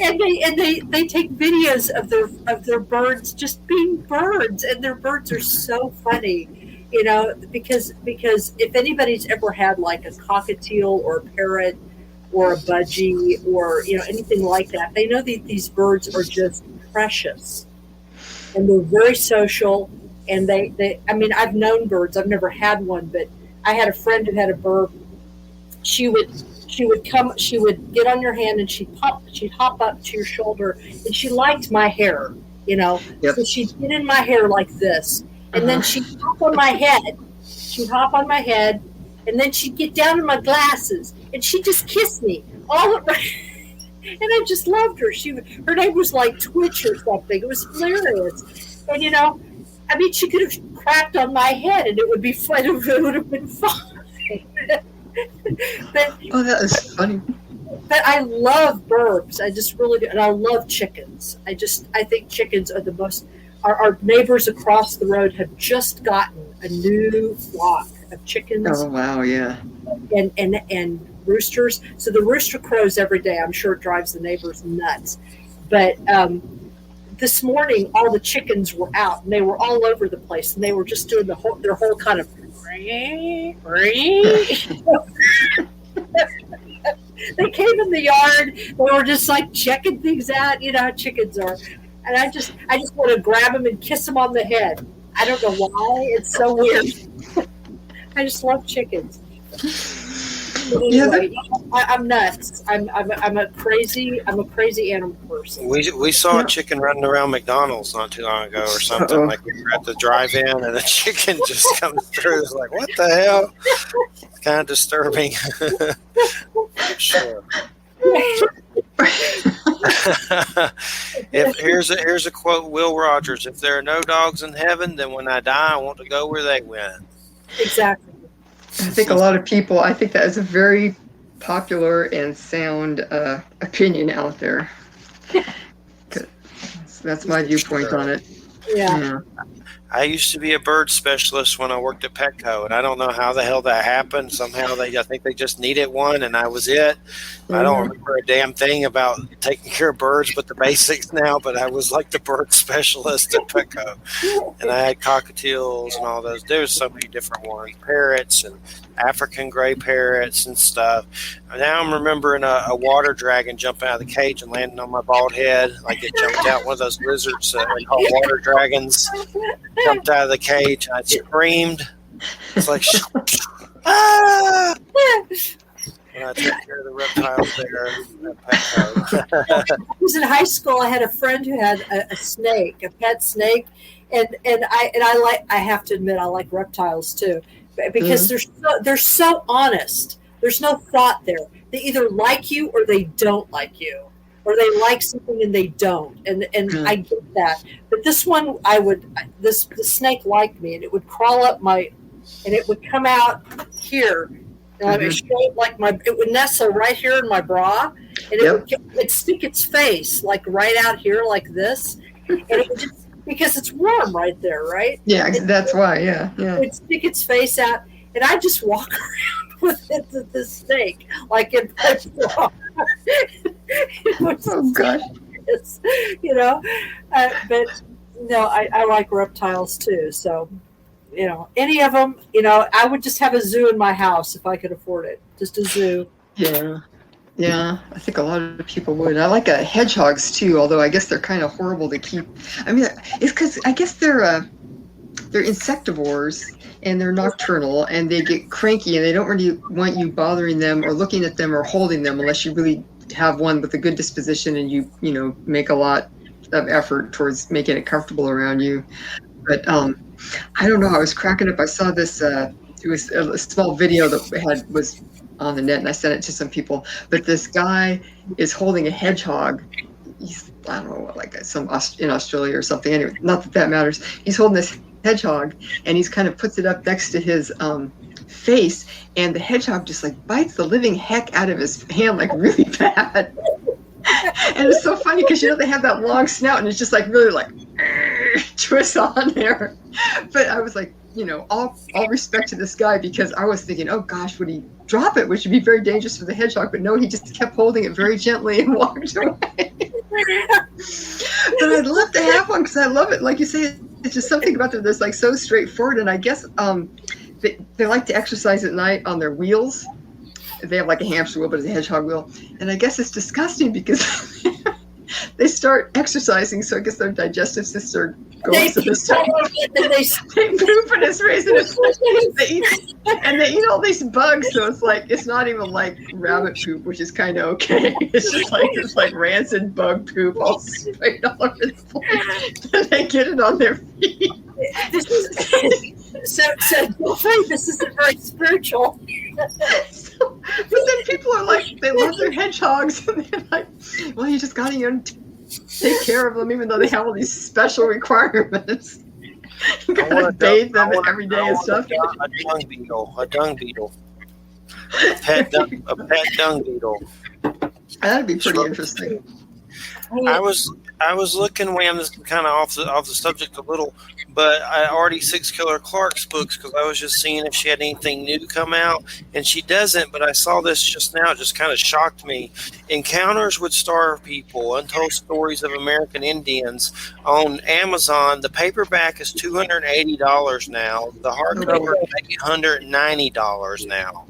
and they take videos of their birds just being birds, and their birds are so funny, because if anybody's ever had like a cockatiel or a parrot or a budgie or anything like that, they know that these birds are just precious, and they're very social. And they I've known birds. I've never had one, but I had a friend who had a bird. She would get on your hand and she'd hop up to your shoulder, and she liked my hair, Yep. So she'd get in my hair like this, and then she'd hop on my head, and then she'd get down in my glasses, and she'd just kiss me all over. And I just loved her. Her name was like Twitch or something. It was hilarious. And she could have cracked on my head, and it would be fun. It would have been fine. That is funny. But I love burbs. I just really do, and I love chickens. I think chickens are the most. Our neighbors across the road have just gotten a new flock of chickens. Oh wow, yeah. And roosters. So the rooster crows every day. I'm sure it drives the neighbors nuts. But this morning, all the chickens were out, and they were all over the place, and they were just doing their whole kind of. They came in the yard. They were just like checking things out. You know how chickens are. And I just want to grab them and kiss them on the head. I don't know why. It's so weird. I just love chickens. Yeah, Anyway, I'm nuts. I'm a crazy animal person. We saw Yeah. a chicken running around McDonald's not too long ago or something. Uh-oh. Like we were at the drive-in and a chicken just comes through. It's like, what the hell? It's kind of disturbing. For sure. Here's a quote, Will Rogers: "If there are no dogs in heaven, then when I die, I want to go where they went." Exactly. I think a lot of people, I think that is a very popular and sound opinion out there. That's my viewpoint on it. Yeah. I used to be a bird specialist when I worked at Petco, and I don't know how the hell that happened. Somehow I think they just needed one, and I was it. I don't remember a damn thing about taking care of birds but the basics now, but I was like the bird specialist at Petco. And I had cockatiels and all those. There's so many different ones, parrots and African gray parrots and stuff. Now I'm remembering a water dragon jumping out of the cage and landing on my bald head. Like it jumped out, one of those lizards and water dragons jumped out of the cage. I screamed. It's like, ah! And I took care of the reptiles there at Petco. I was in high school. I had a friend who had a snake, a pet snake, and I have to admit I like reptiles too, because they're so honest. There's no thought there. They either like you or they don't like you, or they like something and they don't. And I get that. But this one, the snake liked me, and it would crawl up and it would come out here. It showed it would nestle right here in my bra, and it'd stick its face like right out here like this, and it would just, because it's warm right there, right? Yeah, that's why. Yeah. It would stick its face out, and I'd just walk around with it, the snake, like in my bra. Oh gosh. But no, I like reptiles too. So. Any of them, I would just have a zoo in my house if I could afford it. Just a zoo. Yeah. I think a lot of people would. I like hedgehogs too, although I guess they're kind of horrible to keep. I mean, it's because I guess they're insectivores and they're nocturnal and they get cranky and they don't really want you bothering them or looking at them or holding them unless you really have one with a good disposition and you make a lot of effort towards making it comfortable around you. But I don't know. I was cracking up. I saw this. It was a small video that was on the net, and I sent it to some people. But this guy is holding a hedgehog. I don't know, like in Australia or something. Anyway, not that matters. He's holding this hedgehog, and he's kind of puts it up next to his face, and the hedgehog just like bites the living heck out of his hand, like really bad. And it's so funny because they have that long snout, and it's just like really like twists on there. But I was like, all respect to this guy, because I was thinking, oh gosh, would he drop it, which would be very dangerous for the hedgehog? But no, he just kept holding it very gently and walked away. But I'd love to have one because I love it. Like you say, it's just something about them that's like so straightforward. And I guess they like to exercise at night on their wheels. They have like a hamster wheel, but it's a hedgehog wheel. And I guess it's disgusting because they start exercising, so I guess their digestive system goes to the start. They poop and it's raising they eat all these bugs, so it's not even like rabbit poop, which is kind of okay. It's just like this like rancid bug poop all sprayed all over the place. And they get it on their feet. So this isn't very spiritual. But then people are like, they love their hedgehogs, and they're like, well, you just got to take care of them, even though they have all these special requirements. You got to bathe them every day and stuff. A dung beetle. A pet dung beetle. That'd be pretty interesting. I was looking, I'm just kind of off the subject a little, but I already 6 Killer Clark's books because I was just seeing if she had anything new come out, and she doesn't. But I saw this just now; it just kind of shocked me. Encounters with Star People: Untold Stories of American Indians on Amazon. The paperback is $280 now. The hardcover is $890 now.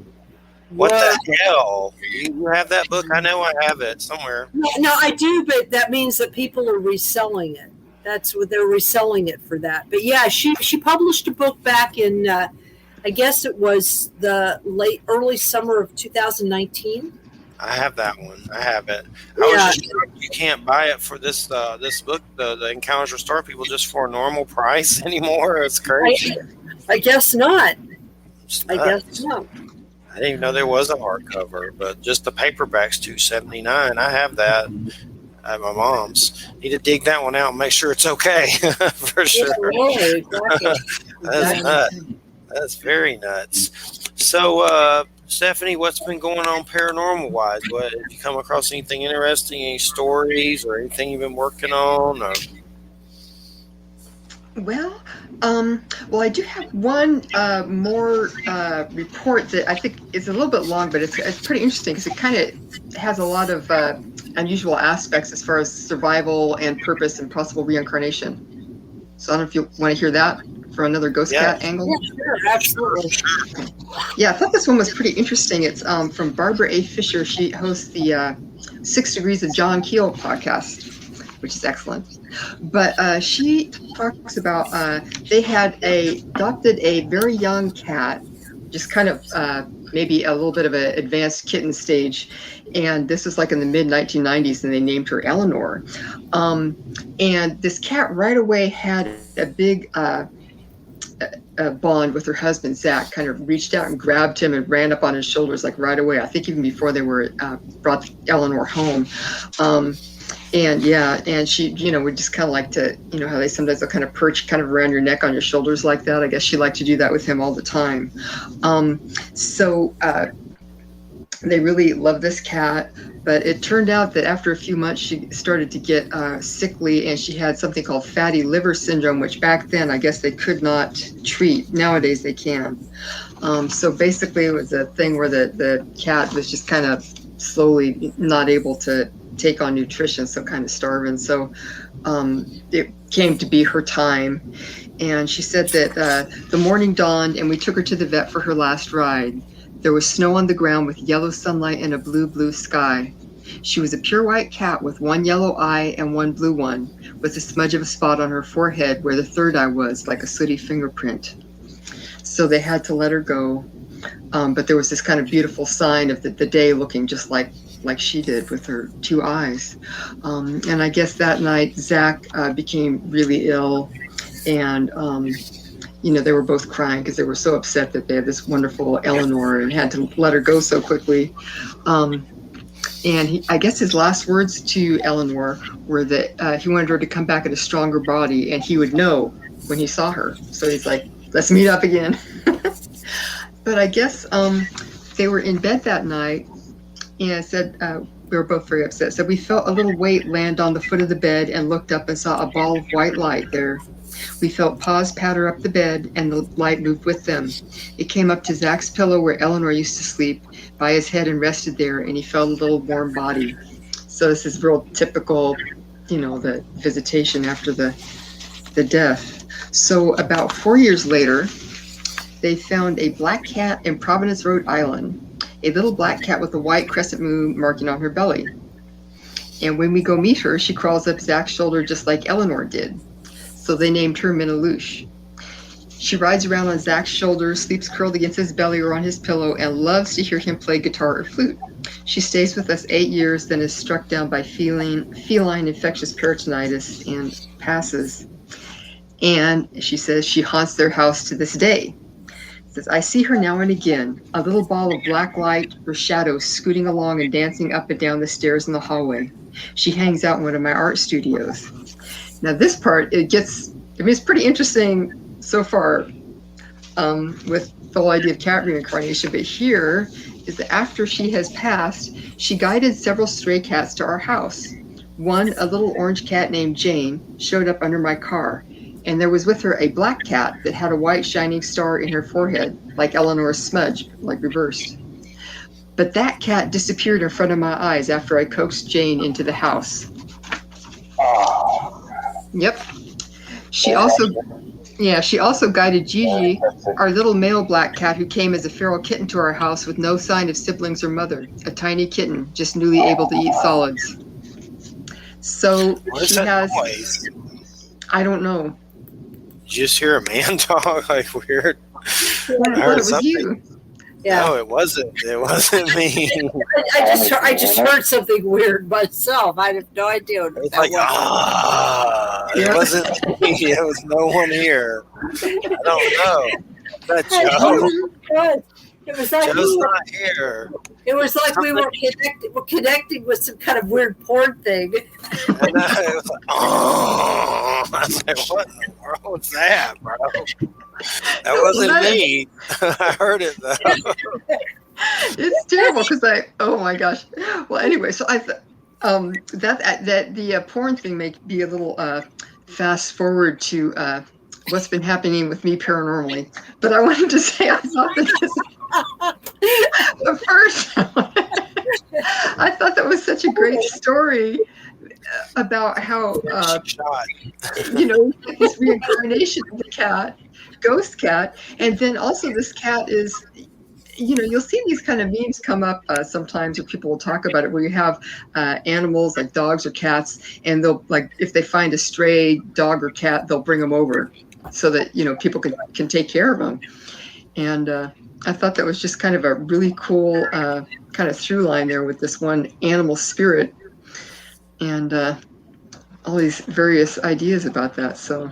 What the hell? You have that book? I know I have it somewhere. No, I do, but that means that people are reselling it. That's what they're reselling it for that. But yeah, she published a book back in I guess it was the early summer of 2019. I have that one. I have it. I was Yeah, just shocked you can't buy it for this book, the Encounters Restore People, just for a normal price anymore. It's crazy. I guess not. It's I guess nuts. not. I didn't even know there was a hardcover, but just the paperback's $2.79. I have that at my mom's. Need to dig that one out and make sure it's okay for sure. Yeah, exactly. That's nuts. That's very nuts. So, Stephanie, what's been going on paranormal wise? What have you come across anything interesting? Any stories or anything you've been working on? Or? Well, well, I do have one more report that I think is a little bit long, but it's pretty interesting because it kind of has a lot of unusual aspects as far as survival and purpose and possible reincarnation. So I don't know if you want to hear that for another ghost cat angle. Yeah, sure, absolutely. Yeah, I thought this one was pretty interesting. It's from Barbara A. Fisher. She hosts the 6 Degrees of John Keel podcast, which is excellent. But she talks about they had adopted a very young cat, just kind of maybe a little bit of an advanced kitten stage. And this was like in the mid 1990s, and they named her Eleanor. And this cat right away had a big bond with her husband, Zach. Kind of reached out and grabbed him and ran up on his shoulders like right away. I think even before they were brought Eleanor home. And yeah, and she, would just kind of like to, how they sometimes they'll kind of perch kind of around your neck on your shoulders like that. I guess she liked to do that with him all the time. So they really loved this cat, but it turned out that after a few months she started to get sickly, and she had something called fatty liver syndrome, which back then I guess they could not treat. Nowadays they can. So basically it was a thing where the cat was just kind of slowly not able to take on nutrition, so kind of starving. So it came to be her time, and she said that the morning dawned and we took her to the vet for her last ride. There was snow on the ground with yellow sunlight and a blue sky. She was a pure white cat with one yellow eye and one blue one, with a smudge of a spot on her forehead where the third eye was, like a sooty fingerprint. So they had to let her go, but there was this kind of beautiful sign of the day looking just like she did with her two eyes. And I guess that night Zach became really ill, and they were both crying because they were so upset that they had this wonderful Eleanor and had to let her go so quickly. And I guess his last words to Eleanor were that he wanted her to come back in a stronger body, and he would know when he saw her. So he's like, let's meet up again. But I guess they were in bed that night, and said, we were both very upset. So we felt a little weight land on the foot of the bed and looked up and saw a ball of white light there. We felt paws patter up the bed, and the light moved with them. It came up to Zach's pillow where Eleanor used to sleep by his head and rested there, and he felt a little warm body. So this is real typical, the visitation after the death. So about 4 years later, they found a black cat in Providence, Rhode Island, a little black cat with a white crescent moon marking on her belly. And when we go meet her, she crawls up Zach's shoulder just like Eleanor did. So they named her Minaloosh. She rides around on Zach's shoulder, sleeps curled against his belly or on his pillow, and loves to hear him play guitar or flute. She stays with us 8 years, then is struck down by feline infectious peritonitis and passes. And she says she haunts their house to this day. Says, I see her now and again, a little ball of black light, her shadow scooting along and dancing up and down the stairs in the hallway. She hangs out in one of my art studios. Now this part, it's pretty interesting so far with the whole idea of cat reincarnation, but here is that after she has passed, she guided several stray cats to our house. One, a little orange cat named Jane, showed up under my car, and there was with her a black cat that had a white shining star in her forehead, like Eleanor's smudge, like reversed. But that cat disappeared in front of my eyes after I coaxed Jane into the house. Yep. She also guided Gigi, our little male black cat who came as a feral kitten to our house with no sign of siblings or mother, a tiny kitten, just newly able to eat solids. So she has, noise? I don't know. Did you just hear a man talk like weird? I thought it was you. Yeah. No, it wasn't. It wasn't me. I just heard something weird myself. I have no idea what It was that like, was. it wasn't me. It was no one here. I don't know. Is that Joe? It was like Joe's not here. it was like we were connecting with some kind of weird porn thing. And it was like, I was like, what in the world was that, bro? That wasn't me. I heard it though. It's terrible because oh my gosh. Well, anyway, so that the porn thing may be a little fast forward to what's been happening with me paranormally. But I wanted to say I thought that but first, I thought that was such a great story about how this reincarnation of the cat, ghost cat, and then also this cat is, you'll see these kind of memes come up sometimes where people will talk about it, where you have animals like dogs or cats, and they'll, like, if they find a stray dog or cat, they'll bring them over so that people can take care of them. And I thought that was just kind of a really cool kind of through line there with this one animal spirit, and all these various ideas about that. So,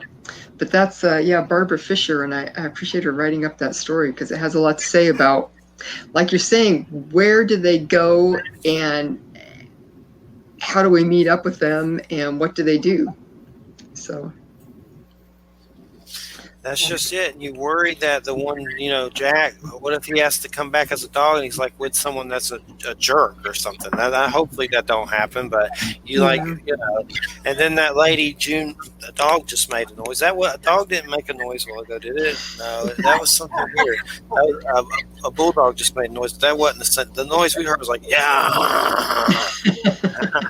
but that's Barbara Fisher, and I appreciate her writing up that story because it has a lot to say about, like you're saying, where do they go and how do we meet up with them and what do they do? So that's just it. And you worry that the one, Jack, what if he has to come back as a dog and he's like with someone that's a jerk or something? Hopefully that don't happen, but and then that lady, June, the dog just made a noise. A dog didn't make a noise a while ago, did it? No, that was something weird. A bulldog just made a noise. That wasn't the noise we heard was like, yeah.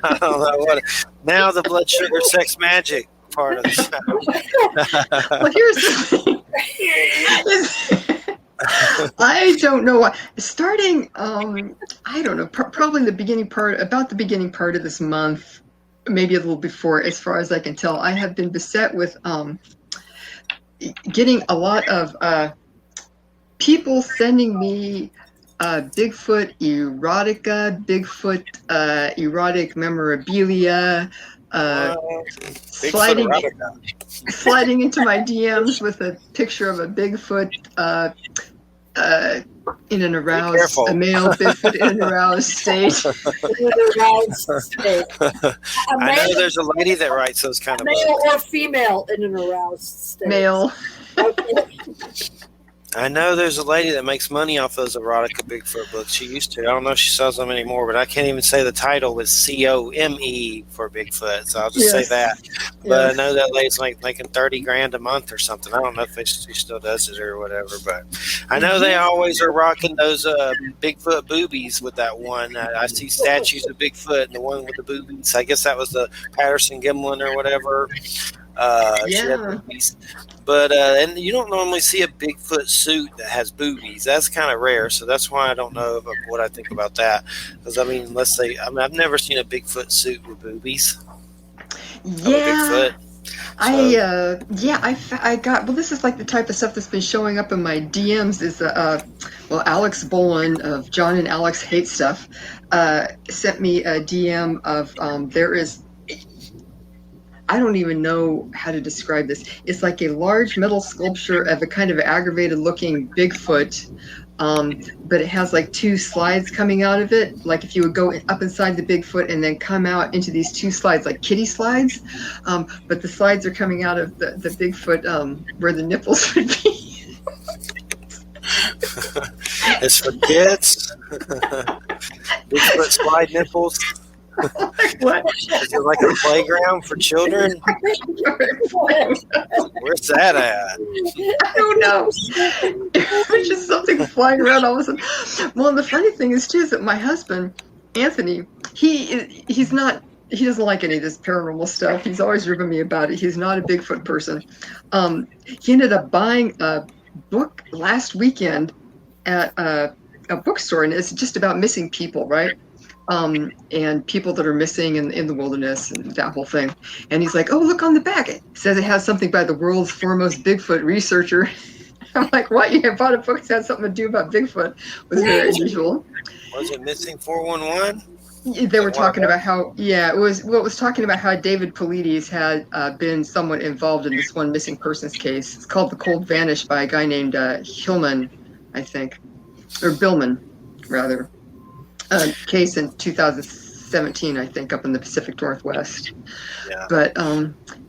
I don't know what. Now the blood sugar sex magic part of the show. Well, here's the thing. I don't know why. Starting, I don't know, probably about the beginning part of this month, maybe a little before, as far as I can tell, I have been beset with getting a lot of people sending me Bigfoot erotica, Bigfoot erotic memorabilia, sliding into my DMs with a picture of a Bigfoot in an aroused, a male Bigfoot in an aroused state. I know there's a lady that writes those kind of male or female in an aroused state. Male. I know there's a lady that makes money off those erotica Bigfoot books. She used to. I don't know if she sells them anymore, but I can't even say the title was COME for Bigfoot, so I'll just say that. But I know that lady's making $30,000 a month or something. I don't know if she still does it or whatever, but I know they always are rocking those Bigfoot boobies with that one. I see statues of Bigfoot and the one with the boobies. I guess that was the Patterson Gimlin or whatever. But and you don't normally see a Bigfoot suit that has boobies. That's kind of rare, so that's why I don't know what I think about that. Because I've never seen a Bigfoot suit with boobies. Yeah, I got. Well, this is like the type of stuff that's been showing up in my DMs. Is Alex Bolin of John and Alex Hate Stuff sent me a DM of there is. I don't even know how to describe this. It's like a large metal sculpture of a kind of aggravated looking Bigfoot, but it has like two slides coming out of it. Like if you would go up inside the Bigfoot and then come out into these two slides, like kiddie slides. But the slides are coming out of the Bigfoot where the nipples would be. It's for kids. Bigfoot slide nipples. What? Is it like a playground for children? Where's that at? I don't know. It's just something flying around all of a sudden. Well, and the funny thing is too is that my husband, Anthony, he doesn't like any of this paranormal stuff. He's always ribbing me about it. He's not a Bigfoot person. He ended up buying a book last weekend at a bookstore, and it's just about missing people, right? And people that are missing in the wilderness and that whole thing. And he's like, oh, look on the back. It says it has something by the world's foremost Bigfoot researcher. I'm like, what? You bought a book that had something to do about Bigfoot? Was very unusual. Was it Missing 411? They were talking about how, it was talking about how David Paulides had been somewhat involved in this one missing persons case. It's called The Cold Vanish by a guy named Hillman, I think, or Billman, rather. Case in 2017, I think, up in the Pacific Northwest. Yeah. But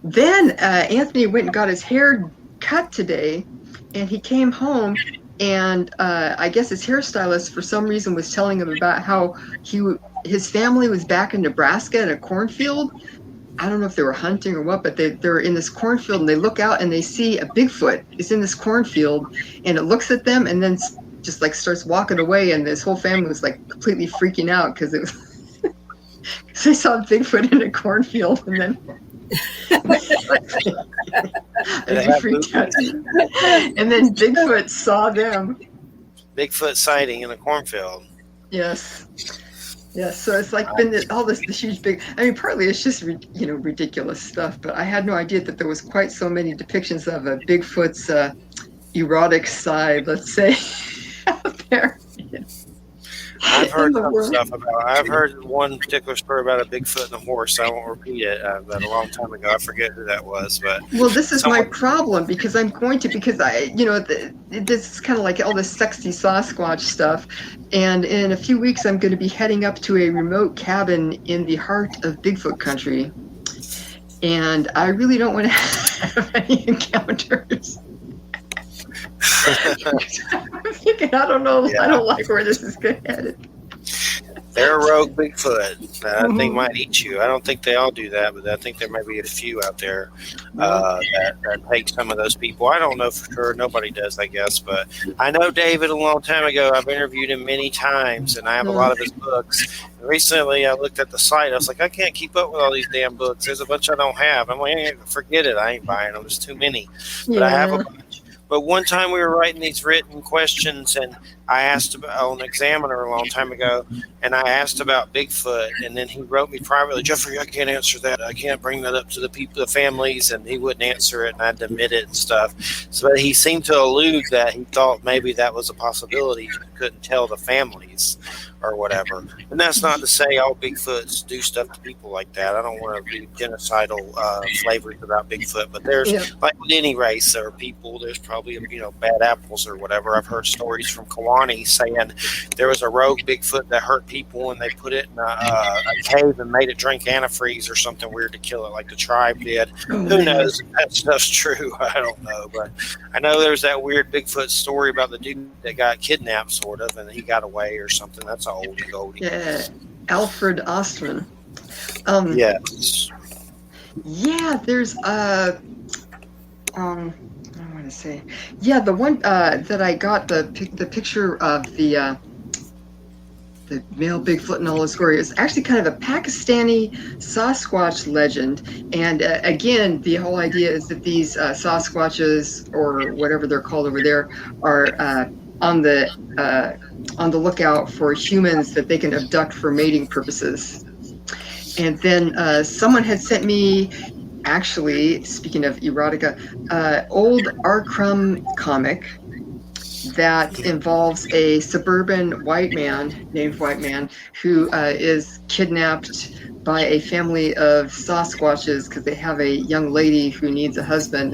then Anthony went and got his hair cut today, and he came home, and I guess his hairstylist, for some reason, was telling him about how his family was back in Nebraska in a cornfield. I don't know if they were hunting or what, but they're in this cornfield, and they look out and they see a Bigfoot is in this cornfield, and it looks at them and then just like starts walking away, and this whole family was like completely freaking out because it was they saw Bigfoot in a cornfield, and then they freaked out. And then Bigfoot saw them. Bigfoot sighting in a cornfield. Yes. So it's like been all this huge big. I mean, partly it's just ridiculous stuff, but I had no idea that there was quite so many depictions of a Bigfoot's erotic side, let's say, out there. I've heard stuff about. I've heard one particular story about a Bigfoot and a horse. I won't repeat it. But a long time ago, I forget who that was. But well, this is my problem because I, this is kind of like all this sexy Sasquatch stuff, and in a few weeks, I'm going to be heading up to a remote cabin in the heart of Bigfoot country, and I really don't want to have any encounters. I'm thinking, I don't know. Yeah. I don't like where this is headed. They're a rogue Bigfoot that I think might eat you. I don't think they all do that, but I think there may be a few out there that take some of those people. I don't know for sure. Nobody does, I guess. But I know David a long time ago. I've interviewed him many times, and I have a lot of his books. And recently, I looked at the site. I was like, I can't keep up with all these damn books. There's a bunch I don't have. I'm like, forget it. I ain't buying them. There's too many. But I have a bunch. But one time we were writing these written questions, and I asked about on Examiner a long time ago, and I asked about Bigfoot, and then he wrote me privately, Jeffrey, I can't answer that. I can't bring that up to the people, the families, and he wouldn't answer it, and I had to admit it and stuff. So he seemed to allude that he thought maybe that was a possibility. He couldn't tell the families or whatever. And that's not to say all Bigfoots do stuff to people like that. I don't want to be genocidal flavors about Bigfoot, but there's like with any race or people, there's probably bad apples or whatever. I've heard stories from Kewaunee saying there was a rogue Bigfoot that hurt people and they put it in a cave and made it drink antifreeze or something weird to kill it, like the tribe did. Who knows if that stuff's true? I don't know, but I know there's that weird Bigfoot story about the dude that got kidnapped, sort of, and he got away or something. That's an oldie. Yeah, Alfred Ostman. Yes. Yeah, there's I want to say, the one that I got the picture of the male Bigfoot and all his glory is actually kind of a Pakistani Sasquatch legend, and again, the whole idea is that these Sasquatches, or whatever they're called over there, are on the lookout for humans that they can abduct for mating purposes. And then someone had sent me, actually, speaking of erotica, old R. Crumb comic that involves a suburban white man named White Man who is kidnapped by a family of Sasquatches because they have a young lady who needs a husband.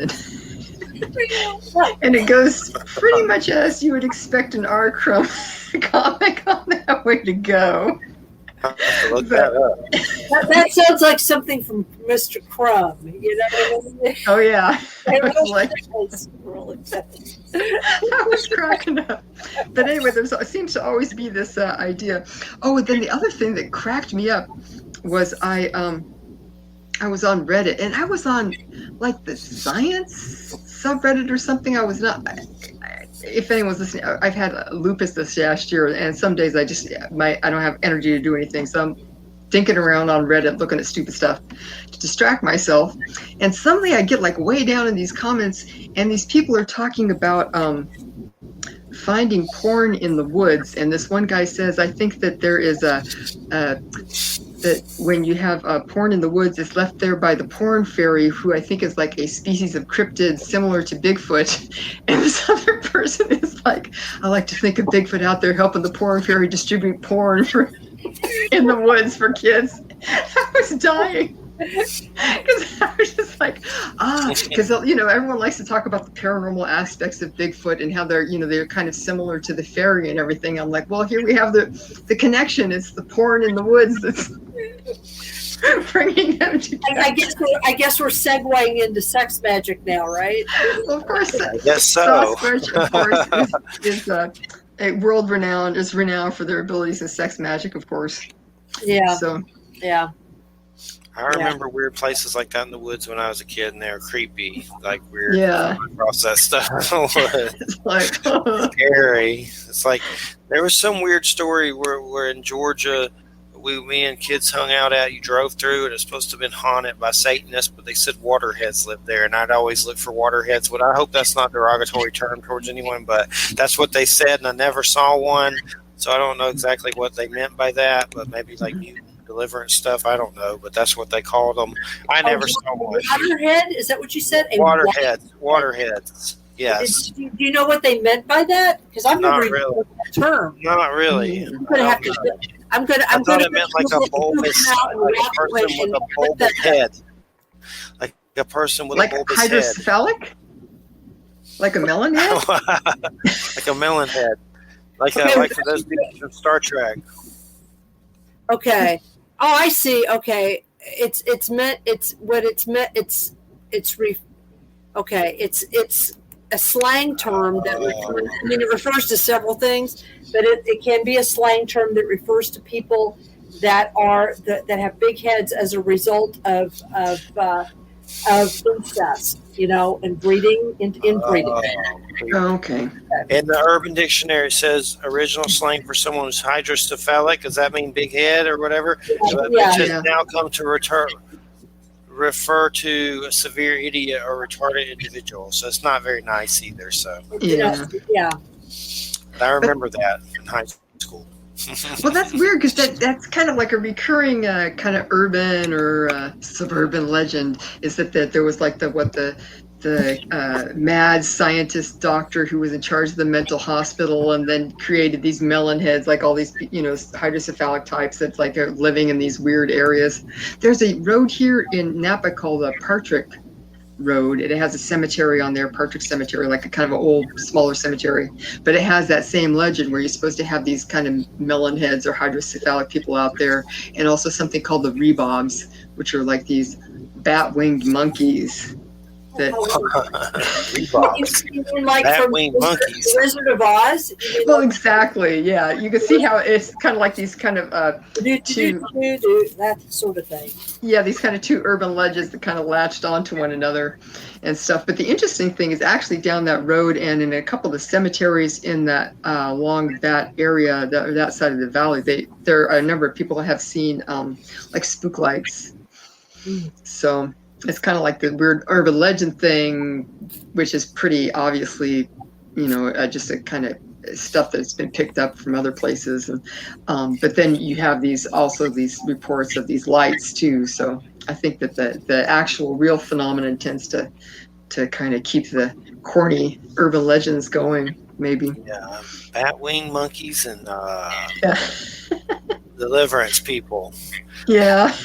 And it goes pretty much as you would expect an R. Crumb comic on that way to go. Look that up. That sounds like something from Mr. Crumb. You know what I mean? Oh, yeah. I was cracking up. But anyway, there seems to always be this idea. Oh, and then the other thing that cracked me up was I was on Reddit, and I was on like the science subreddit or something. I was not. If anyone's listening, I've had lupus this last year, and some days I don't have energy to do anything, so I'm dinking around on Reddit looking at stupid stuff to distract myself. And suddenly I get like way down in these comments, and these people are talking about finding porn in the woods. And this one guy says, I think that there is that when you have porn in the woods, it's left there by the porn fairy, who I think is like a species of cryptid similar to Bigfoot. And this other person is like, I like to think of Bigfoot out there helping the porn fairy distribute porn in the woods for kids. I was dying. Because I was just like, because everyone likes to talk about the paranormal aspects of Bigfoot and how they're kind of similar to the fairy and everything. I'm like, well, here we have the connection. It's the porn in the woods that's bringing them together. I guess we're segueing into sex magic now, right? Well, of course, I guess so. Sasquatch, of course, is a world renowned for their abilities in sex magic, of course. Yeah. So yeah. I remember weird places like that in the woods when I was a kid, and they were creepy, like weird. Yeah. Across that stuff. It's like Scary. It's like there was some weird story where in Georgia, me and kids hung out at. You drove through, and it's supposed to have been haunted by Satanists, but they said waterheads lived there, and I'd always look for waterheads. But I hope that's not a derogatory term towards anyone, but that's what they said, and I never saw one, so I don't know exactly what they meant by that. But maybe like mutant deliverance stuff, I don't know, but that's what they called them. I never saw one. Waterhead? Is that what you said? Waterheads. Yes. Do you know what they meant by that? Because I've never even heard that term. Not really. I'm gonna have to. I'm gonna. I thought it meant like a bulbous, like a person with a bulbous head, like a person with a bulbous head, hydrocephalic, like a melon head, like a melon head, like for those people from Star Trek. Okay. Oh, I see. Okay. It's a slang term that it refers to several things, but it can be a slang term that refers to people that have big heads as a result of incest, and breeding, inbreeding. Okay. In the Urban Dictionary, it says original slang for someone who's hydrocephalic. Does that mean big head or whatever? Which has now come to refer to a severe idiot or retarded individual. So it's not very nice either. So yeah. But I remember that in high school. Well, that's weird because that's kind of like a recurring kind of urban or suburban legend is that there was like the mad scientist doctor who was in charge of the mental hospital and then created these melon heads, like all these hydrocephalic types that's like are living in these weird areas. There's a road here in Napa called the Partridge Road. It has a cemetery on there, Partridge Cemetery, like a kind of an old, smaller cemetery. But it has that same legend where you're supposed to have these kind of melon heads or hydrocephalic people out there, and also something called the rebobs, which are like these bat-winged monkeys. That you mean like from monkeys. The Wizard of Oz? Well, exactly. Yeah, you can see how it's kind of like these kind of that sort of thing. Yeah, these kind of two urban legends that kind of latched onto one another and stuff. But the interesting thing is actually down that road and in a couple of the cemeteries in that along that area, that side of the valley, there are a number of people that have seen like spook lights. So it's kind of like the weird urban legend thing, which is pretty obviously, just a kind of stuff that's been picked up from other places. And but then you have these reports of these lights too. So I think that the actual real phenomenon tends to kind of keep the corny urban legends going, maybe. Yeah, bat-winged monkeys and deliverance people. Yeah.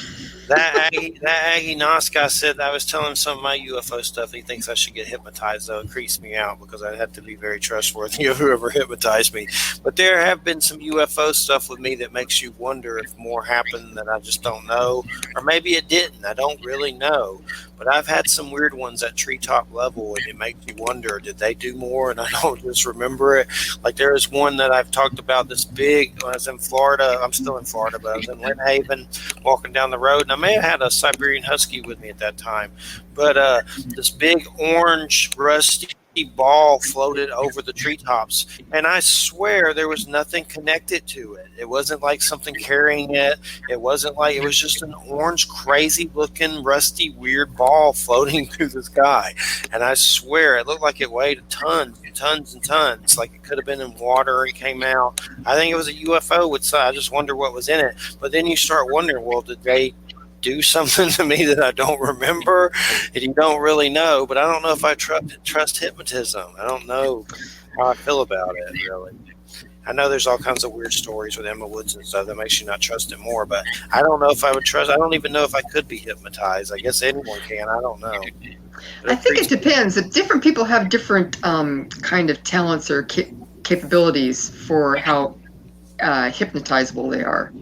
That Aggie Nos guy said, I was telling him some of my UFO stuff. He thinks I should get hypnotized, though. It creeps me out because I have to be very trustworthy of whoever hypnotized me. But there have been some UFO stuff with me that makes you wonder if more happened that I just don't know. Or maybe it didn't. I don't really know. But I've had some weird ones at treetop level, and it makes you wonder, did they do more? And I don't just remember it. Like there is one that I've talked about, this big, when I was in Florida. I'm still in Florida, but I was in Lynn Haven walking down the road, and I may have had a Siberian Husky with me at that time. But this big orange, rusty ball floated over the treetops, and I swear there was nothing connected to it. It wasn't like something carrying it. It wasn't like, it was just an orange, crazy looking, rusty, weird ball floating through the sky. And I swear it looked like it weighed tons and tons and tons, like it could have been in water. It came out. I think it was a UFO. I just wonder what was in it. But then you start wondering, well, did they do something to me that I don't remember? And you don't really know. But I don't know if I trust hypnotism. I don't know how I feel about it, really. I know there's all kinds of weird stories with Emma Woods and stuff that makes you not trust it more, but I don't know if I would trust. I don't even know if I could be hypnotized. I guess anyone can. I don't know. I think it depends. Different people have different kind of talents or capabilities for how hypnotizable they are.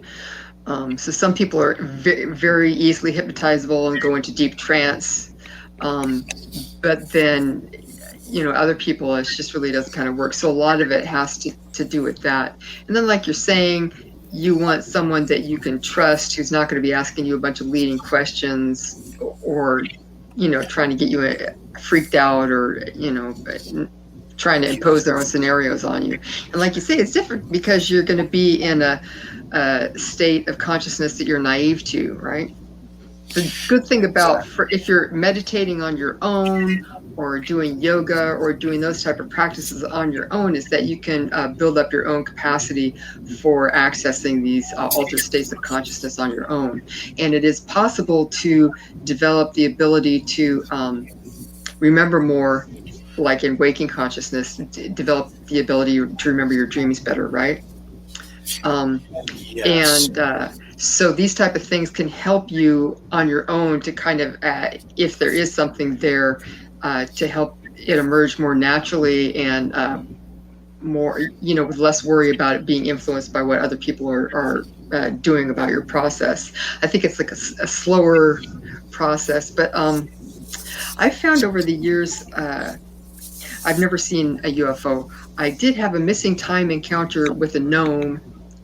So some people are very easily hypnotizable and go into deep trance. But then, other people, it just really doesn't kind of work. So a lot of it has to do with that. And then, like you're saying, you want someone that you can trust who's not going to be asking you a bunch of leading questions or, trying to get you freaked out or, trying to impose their own scenarios on you. And like you say, it's different because you're going to be in a state of consciousness that you're naive to, right? The good thing about if you're meditating on your own or doing yoga or doing those type of practices on your own is that you can build up your own capacity for accessing these altered states of consciousness on your own. And it is possible to develop the ability to remember more, like in waking consciousness, develop the ability to remember your dreams better, right? Yes. And so these type of things can help you on your own to kind of, if there is something there, to help it emerge more naturally and more, with less worry about it being influenced by what other people are doing about your process. I think it's like a slower process, but I found over the years, I've never seen a UFO. I did have a missing time encounter with a gnome,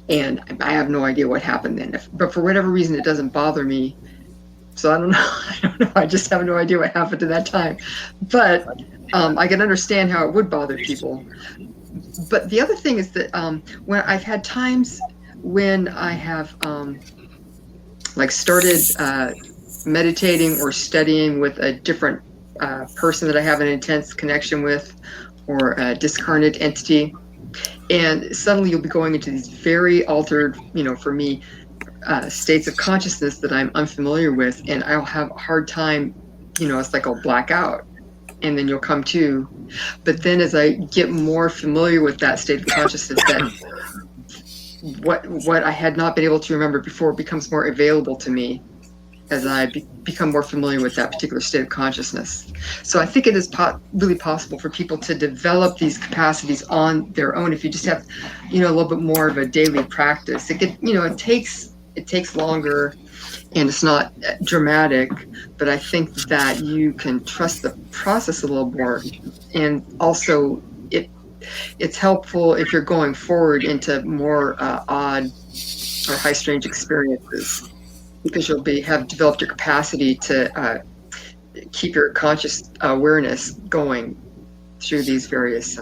and I have no idea what happened then. But for whatever reason, it doesn't bother me. So I don't know. I just have no idea what happened to that time. But I can understand how it would bother people. But the other thing is that when I've had times when I have started meditating or studying with a different person that I have an intense connection with, or a discarnate entity, and suddenly you'll be going into these very altered, for me, states of consciousness that I'm unfamiliar with, and I'll have a hard time, it's like I'll black out, and then you'll come to. But then as I get more familiar with that state of consciousness, that what I had not been able to remember before becomes more available to me as I become more familiar with that particular state of consciousness. So I think it is really possible for people to develop these capacities on their own if you just have, a little bit more of a daily practice. It takes longer, and it's not dramatic, but I think that you can trust the process a little more. And also it's helpful if you're going forward into more odd or high strange experiences, because you'll have developed your capacity to keep your conscious awareness going through these various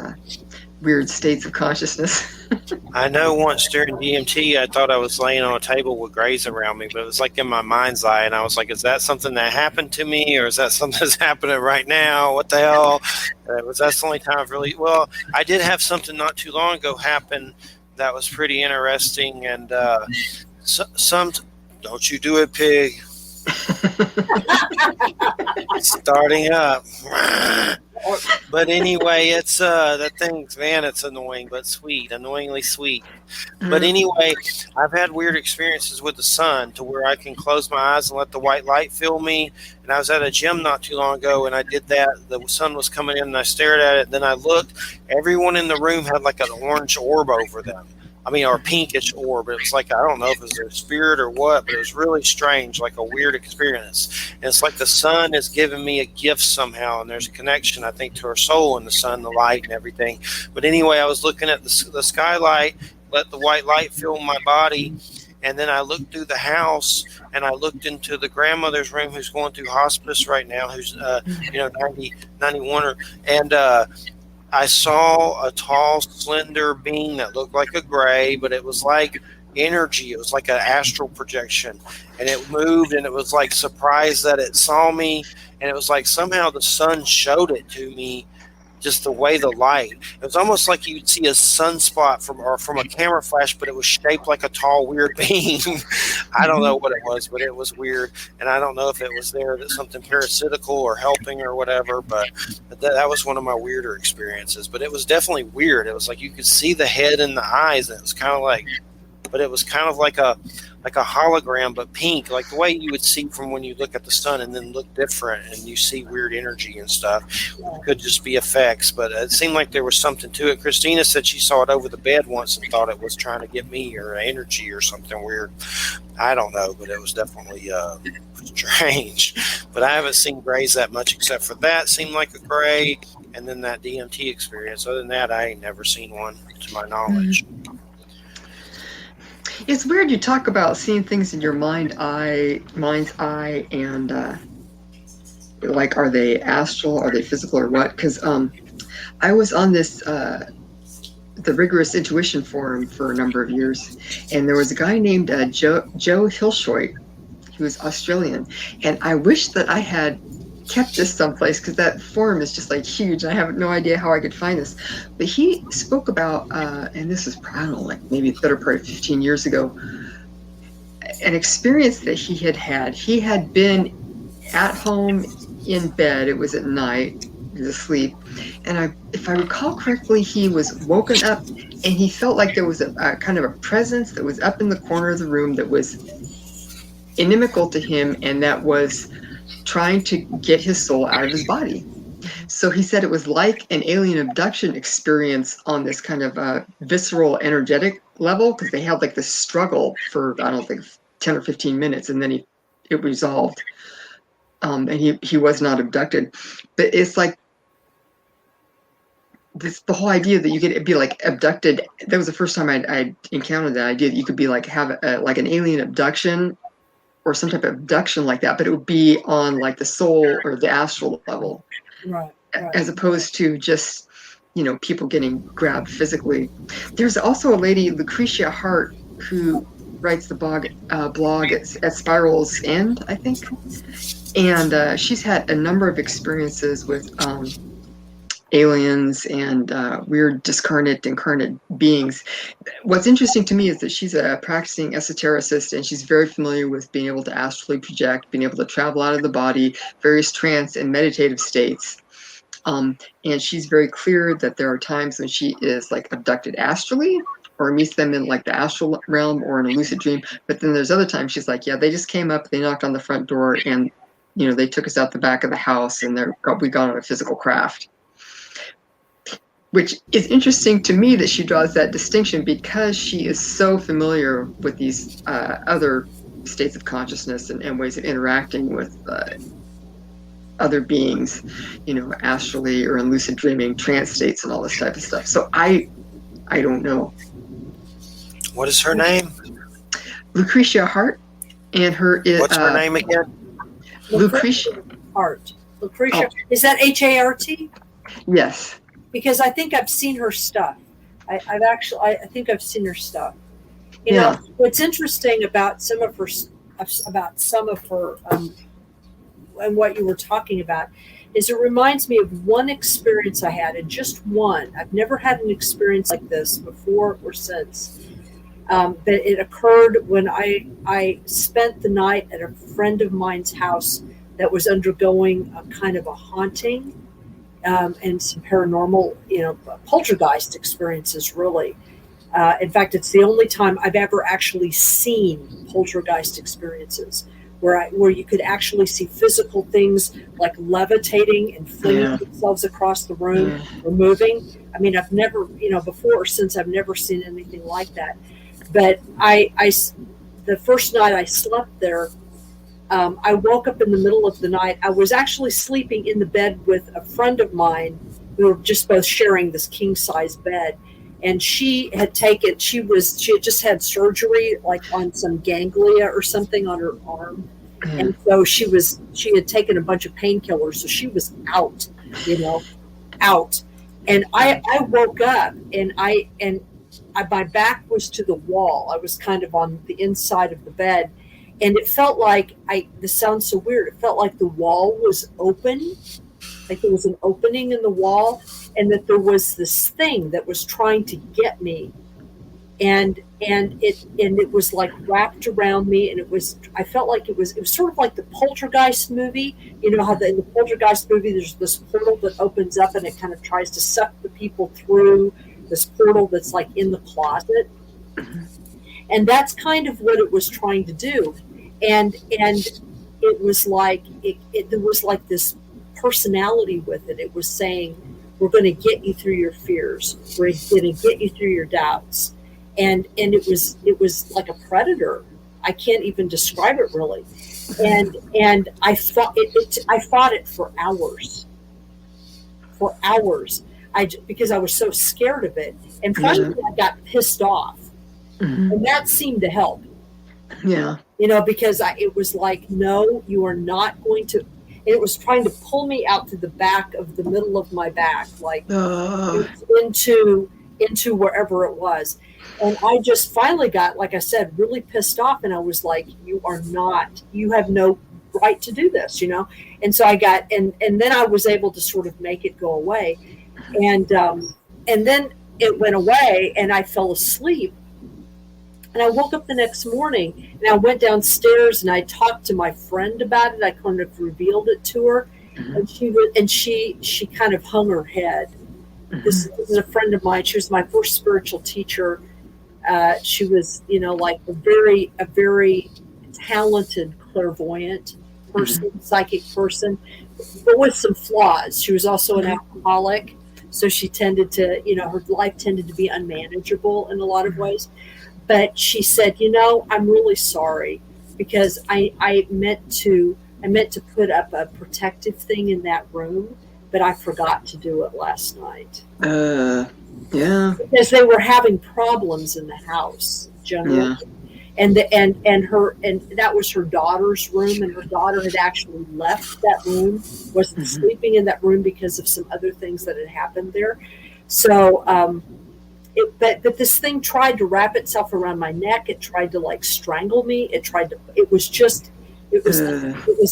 weird states of consciousness. I know once during DMT, I thought I was laying on a table with grays around me, but it was like in my mind's eye, and I was like, is that something that happened to me, or is that something that's happening right now? What the hell? That's the only time I've really... Well, I did have something not too long ago happen that was pretty interesting, and don't you do it, pig. Starting up. But anyway, it's that thing, man, it's annoying but sweet, annoyingly sweet. But anyway, I've had weird experiences with the sun to where I can close my eyes and let the white light fill me. And I was at a gym not too long ago, and I did that. The sun was coming in, and I stared at it. Then I looked. Everyone in the room had like an orange orb over them. I mean, or a pinkish orb. It was like, I don't know if it was a spirit or what, but it was really strange, like a weird experience. And it's like the sun is giving me a gift somehow, and there's a connection, I think, to our soul and the sun, the light, and everything. But anyway, I was looking at the skylight, let the white light fill my body, And then I looked through the house, and I looked into the grandmother's room, who's going through hospice right now, who's 90, 91, and I saw a tall, slender being that looked like a gray, but it was like energy. It was like an astral projection, and it moved, and it was like surprised that it saw me, and it was like somehow the sun showed it to me, just the way the light. It was almost like you'd see a sunspot from a camera flash, but it was shaped like a tall, weird being. I don't know what it was, but it was weird, and I don't know if it was there that something parasitical or helping or whatever. But that was one of my weirder experiences. But it was definitely weird. It was like you could see the head and the eyes, and it was kind of like, but it was kind of like a hologram, but pink, like the way you would see from when you look at the sun and then look different and you see weird energy and stuff. It could just be effects, but it seemed like there was something to it. Christina said she saw it over the bed once and thought it was trying to get me or energy or something weird. I don't know, but it was definitely strange. But I haven't seen grays that much except for that seemed like a gray, and then that DMT experience. Other than that, I ain't never seen one to my knowledge. It's weird you talk about seeing things in your mind's eye, and like, are they astral, are they physical, or what? Because I was on this the Rigorous Intuition Forum for a number of years, and there was a guy named Joe Hilshoit, who was Australian, and I wish that I had kept this someplace, because that forum is just like huge. I have no idea how I could find this, but he spoke about and this is, I don't know, like maybe the better part of 15 years ago, an experience that he had. He had been at home in bed. It was at night. He was asleep, and if I recall correctly, he was woken up, and he felt like there was a kind of a presence that was up in the corner of the room that was inimical to him, and that was trying to get his soul out of his body. So he said it was like an alien abduction experience on this kind of visceral, energetic level, because they had like this struggle for, I don't think, 10 or 15 minutes, and then it resolved. And he was not abducted. But it's like the whole idea that you could be like abducted. That was the first time I encountered that idea that you could be like, have like an alien abduction or some type of abduction like that, but it would be on like the soul or the astral level, Right. as opposed to just, people getting grabbed physically. There's also a lady, Lucretia Hart, who writes the blog at Spiral's End, I think, and she's had a number of experiences with aliens and weird incarnate beings. What's interesting to me is that she's a practicing esotericist, and she's very familiar with being able to astrally project, being able to travel out of the body, various trance and meditative states. And she's very clear that there are times when she is like abducted astrally, or meets them in like the astral realm or in a lucid dream. But then there's other times she's like, yeah, they just came up, they knocked on the front door, and they took us out the back of the house, and we got on a physical craft. Which is interesting to me that she draws that distinction, because she is so familiar with these other states of consciousness and ways of interacting with other beings, astrally or in lucid dreaming, trance states, and all this type of stuff. So I don't know. What is her name? Lucretia Hart, and what's her name again? Lucretia Hart. Lucretia. Oh. Is that Hart? Yes. Because I think I've seen her stuff. I think I've seen her stuff. What's interesting about some of her, and what you were talking about, is it reminds me of one experience I had, and just one. I've never had an experience like this before or since. But it occurred when I spent the night at a friend of mine's house that was undergoing a kind of a haunting. And some paranormal, poltergeist experiences, really. In fact, it's the only time I've ever actually seen poltergeist experiences where you could actually see physical things like levitating and flinging themselves across the room or moving. I mean, I've never, before or since, I've never seen anything like that. But the first night I slept there, I woke up in the middle of the night. I was actually sleeping in the bed with a friend of mine. We were just both sharing this king-size bed. and she had just had surgery like on some ganglia or something on her arm, and so she had taken a bunch of painkillers, so she was out, out. And I woke up and my back was to the wall. I was kind of on the inside of the bed, and it felt like this sounds so weird. It felt like the wall was open, like there was an opening in the wall, and that there was this thing that was trying to get me, and it was like wrapped around me, and I felt like it was sort of like the Poltergeist movie. You know how in the Poltergeist movie there's this portal that opens up and it kind of tries to suck the people through this portal that's like in the closet, and that's kind of what it was trying to do, and it was like there was like this personality with it. It was saying, we're going to get you through your fears, we're going to get you through your doubts, and it was like a predator. I can't even describe it really, and I fought it for hours. Because I was so scared of it, and finally I got pissed off, and that seemed to help. Yeah, because it was like, no, you are not going to. And it was trying to pull me out to the back of the middle of my back, like into wherever it was. And I just finally got, like I said, really pissed off, and I was like, you have no right to do this, And so I got, and then I was able to sort of make it go away. And then it went away, and I fell asleep. And I woke up the next morning, and I went downstairs, and I talked to my friend about it. I kind of revealed it to her, and she kind of hung her head. This is a friend of mine. She was my first spiritual teacher. She was, like a very talented clairvoyant person, psychic person, but with some flaws. She was also an alcoholic, so she tended to, her life tended to be unmanageable in a lot of ways. But she said, I'm really sorry, because I meant to put up a protective thing in that room, but I forgot to do it last night. Yeah. Because they were having problems in the house generally. Yeah. And that was her daughter's room, and her daughter had actually left that room, wasn't sleeping in that room because of some other things that had happened there. So but this thing tried to wrap itself around my neck. It tried to like strangle me. It was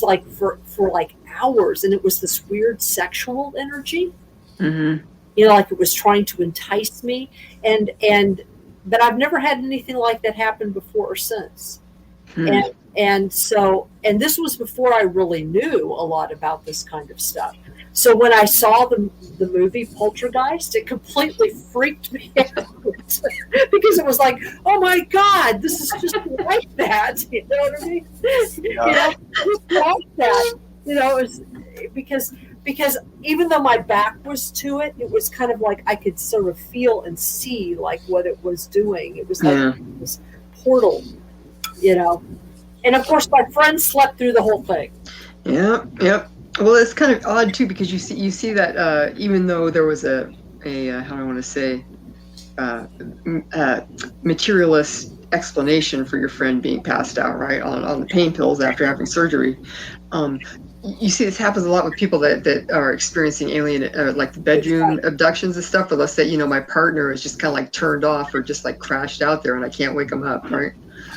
like for like hours, and it was this weird sexual energy. Like it was trying to entice me, but I've never had anything like that happen before or since. And this was before I really knew a lot about this kind of stuff. So when I saw the movie Poltergeist, it completely freaked me out because it was like, oh my God, this is just like that. You know what I mean? Yeah. Just like that. It was because even though my back was to it, it was kind of like I could sort of feel and see like what it was doing. It was like this portal, And of course, my friend slept through the whole thing. Yeah, yep. Well, it's kind of odd too, because you see that even though there was a how do I want to say materialist explanation for your friend being passed out, right, on the pain pills after having surgery. You see this happens a lot with people that are experiencing alien, like the bedroom abductions and stuff. But let's say, my partner is just kind of like turned off or just like crashed out there, and I can't wake them up, right?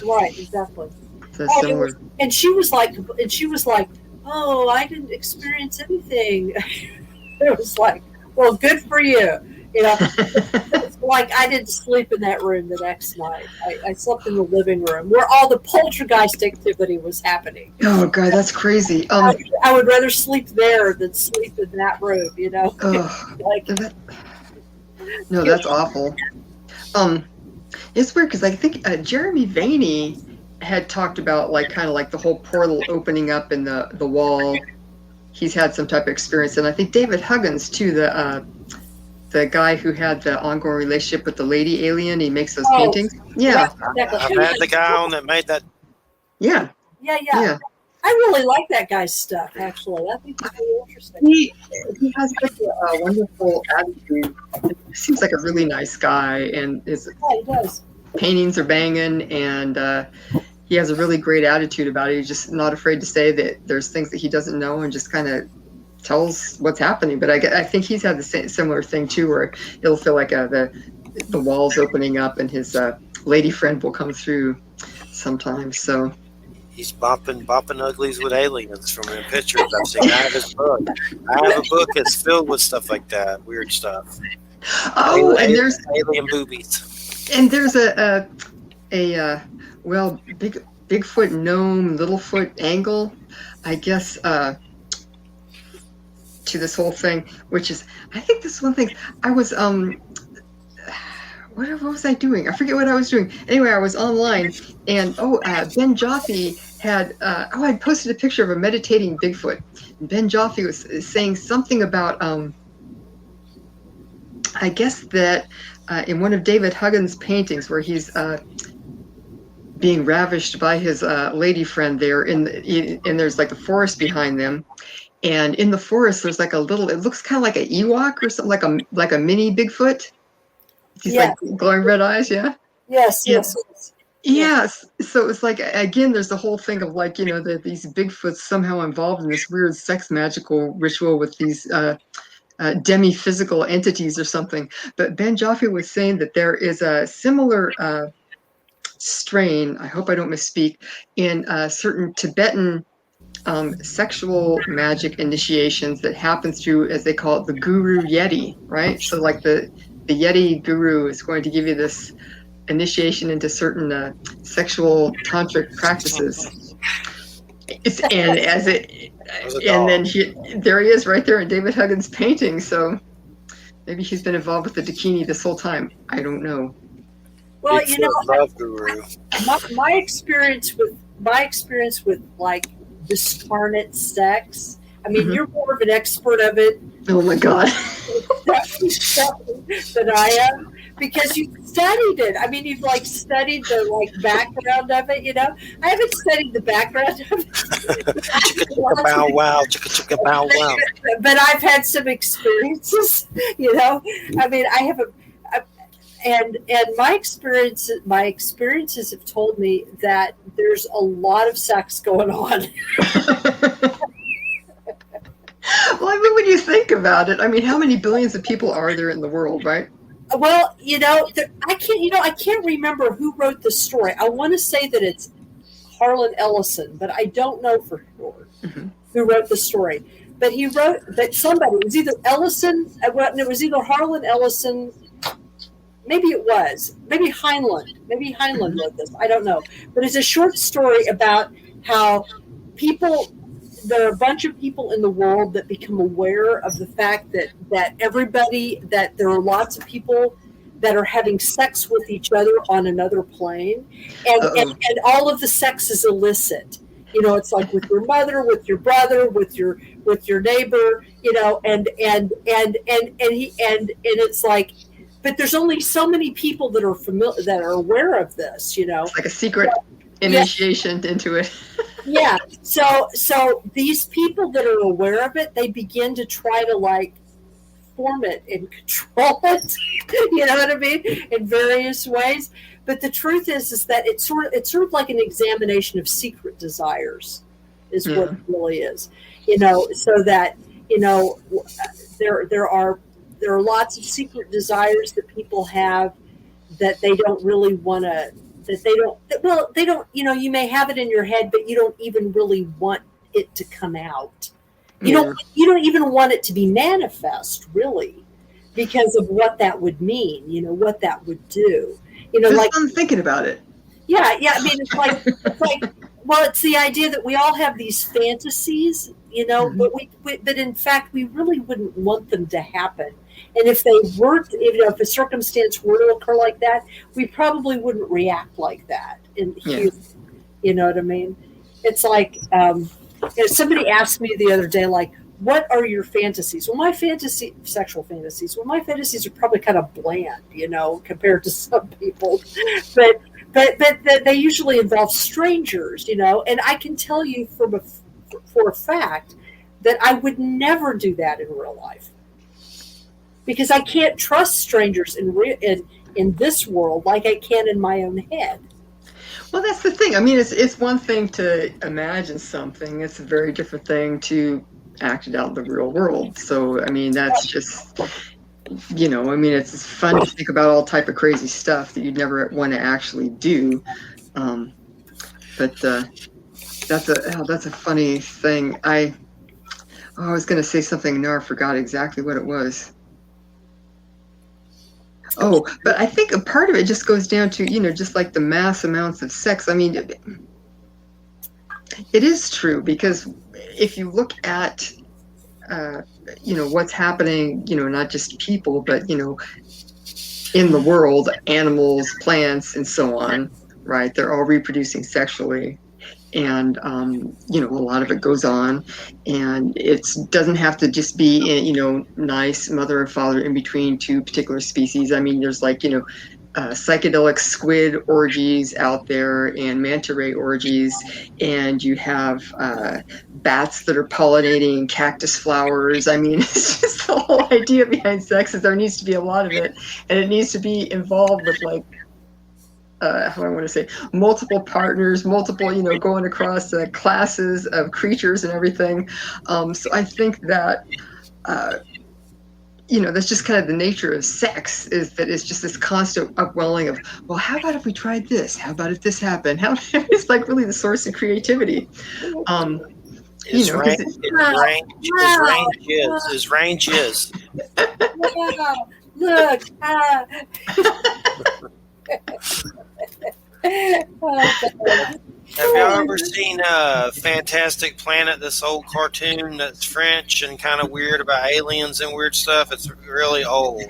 Right, exactly. So that's similar. And she was like, oh, I didn't experience anything. It was like, well, good for you. It's like I didn't sleep in that room the next night. I slept in the living room where all the poltergeist activity was happening. Oh God, that's crazy. I would rather sleep there than sleep in that room. No, that's awful. It's weird because I think Jeremy Vaney had talked about kind of like the whole portal opening up in the wall. He's had some type of experience, and I think David Huggins too, the guy who had the ongoing relationship with the lady alien. He makes those paintings. Yeah, I've had the guy on that made that. Yeah. I really like that guy's stuff. Actually, I think it's really interesting. he has such a wonderful attitude. He seems like a really nice guy, and his Yeah, he does. paintings are banging, and he has a really great attitude about it. He's just not afraid to say that there's things that he doesn't know, and just kind of tells what's happening. But I think he's had the similar thing too, where it'll feel like the walls opening up, and his lady friend will come through sometimes. So He's bopping uglies with aliens from the pictures I've seen. I have his book. I have a book that's filled with stuff like that, weird stuff. oh, and there's alien boobies. and there's a Bigfoot gnome, Littlefoot angle, I guess, to this whole thing, which is, I think this one thing, I was, what was I doing? I forget what I was doing. Anyway, I was online, and Ben Jaffe had, I'd posted a picture of a meditating Bigfoot. Ben Jaffe was saying something about, I guess that in one of David Huggins' paintings, where he's being ravished by his lady friend there, and there's like a forest behind them, and in the forest there's like a little, it looks kind of like an Ewok or something, like a mini Bigfoot. He's like glowing red eyes, yeah. Yes. Yes. So it's like, again, there's the whole thing of like, that these Bigfoots somehow involved in this weird sex magical ritual with these demi-physical entities or something. But Ben Jaffe was saying that there is a similar strain, I hope I don't misspeak, in certain Tibetan sexual magic initiations that happen through, as they call it, the Guru Yeti, right? So like the Yeti Guru is going to give you this initiation into certain sexual tantric practices. And then there he is right there in David Huggins' painting. So maybe he's been involved with the Dakini this whole time. I don't know. Well, Love Guru. my experience with like discarnate sex. I mean, you're more of an expert of it. Oh my God. Than I am, because you've studied it. I mean, you've like studied the background of it. I haven't studied the background of it. Chicka bow wow, chicka bow wow. But I've had some experiences. I mean, I have and my experiences have told me that there's a lot of sex going on. Well, I mean, when you think about it, I mean, how many billions of people are there in the world, right? Well, I can't remember who wrote the story. I want to say that it's Harlan Ellison, but I don't know for sure who wrote the story. But he wrote that somebody, it was either Ellison, it was either Harlan Ellison, maybe Heinlein. Maybe Heinlein wrote this. I don't know. But it's a short story about how there are a bunch of people in the world that become aware of the fact that there are lots of people that are having sex with each other on another plane, and all of the sex is illicit. It's like with your mother, with your brother, with your neighbor, and it's like, but there's only so many people that are aware of this. It's like a secret initiation into it. Yeah. So these people that are aware of it, they begin to try to form it and control it. You know what I mean? In various ways. But the truth is that it's sort of like an examination of secret desires, is what it really is. So that there are lots of secret desires that people have that they don't really want to. They don't, you may have it in your head, but you don't even really want it to come out. You don't even want it to be manifest, really, because of what that would mean, what that would do. I'm thinking about it. Yeah. I mean, it's like, it's the idea that we all have these fantasies, but in fact, we really wouldn't want them to happen. And if they were, if a circumstance were to occur like that, we probably wouldn't react like that. You know what I mean? It's like, somebody asked me the other day, what are your fantasies? Well, sexual fantasies. Well, my fantasies are probably kind of bland, compared to some people, but they usually involve strangers, and I can tell you for a fact that I would never do that in real life, because I can't trust strangers in this world like I can in my own head. Well, that's the thing. I mean, it's one thing to imagine something. It's a very different thing to act it out in the real world. So, I mean, that's just, I mean, it's fun to think about all type of crazy stuff that you'd never want to actually do. But that's a funny thing. I was going to say something. Now I forgot exactly what it was. Oh, but I think a part of it just goes down to, just like the mass amounts of sex. I mean, it is true, because if you look at, what's happening, not just people, but, in the world, animals, plants, and so on, right? They're all reproducing sexually. And, a lot of it goes on, and it doesn't have to just be, nice mother and father in between two particular species. I mean, there's like, psychedelic squid orgies out there and manta ray orgies, and you have bats that are pollinating cactus flowers. I mean, it's just the whole idea behind sex is there needs to be a lot of it, and it needs to be involved with like, how do I want to say, multiple partners, multiple, going across classes of creatures and everything. So I think that, that's just kind of the nature of sex, is that it's just this constant upwelling of, well, how about if we tried this? How about if this happened? It's like really the source of creativity. His range is. Wow, look. Have y'all ever seen Fantastic Planet, this old cartoon that's French and kind of weird about aliens and weird stuff? It's really old,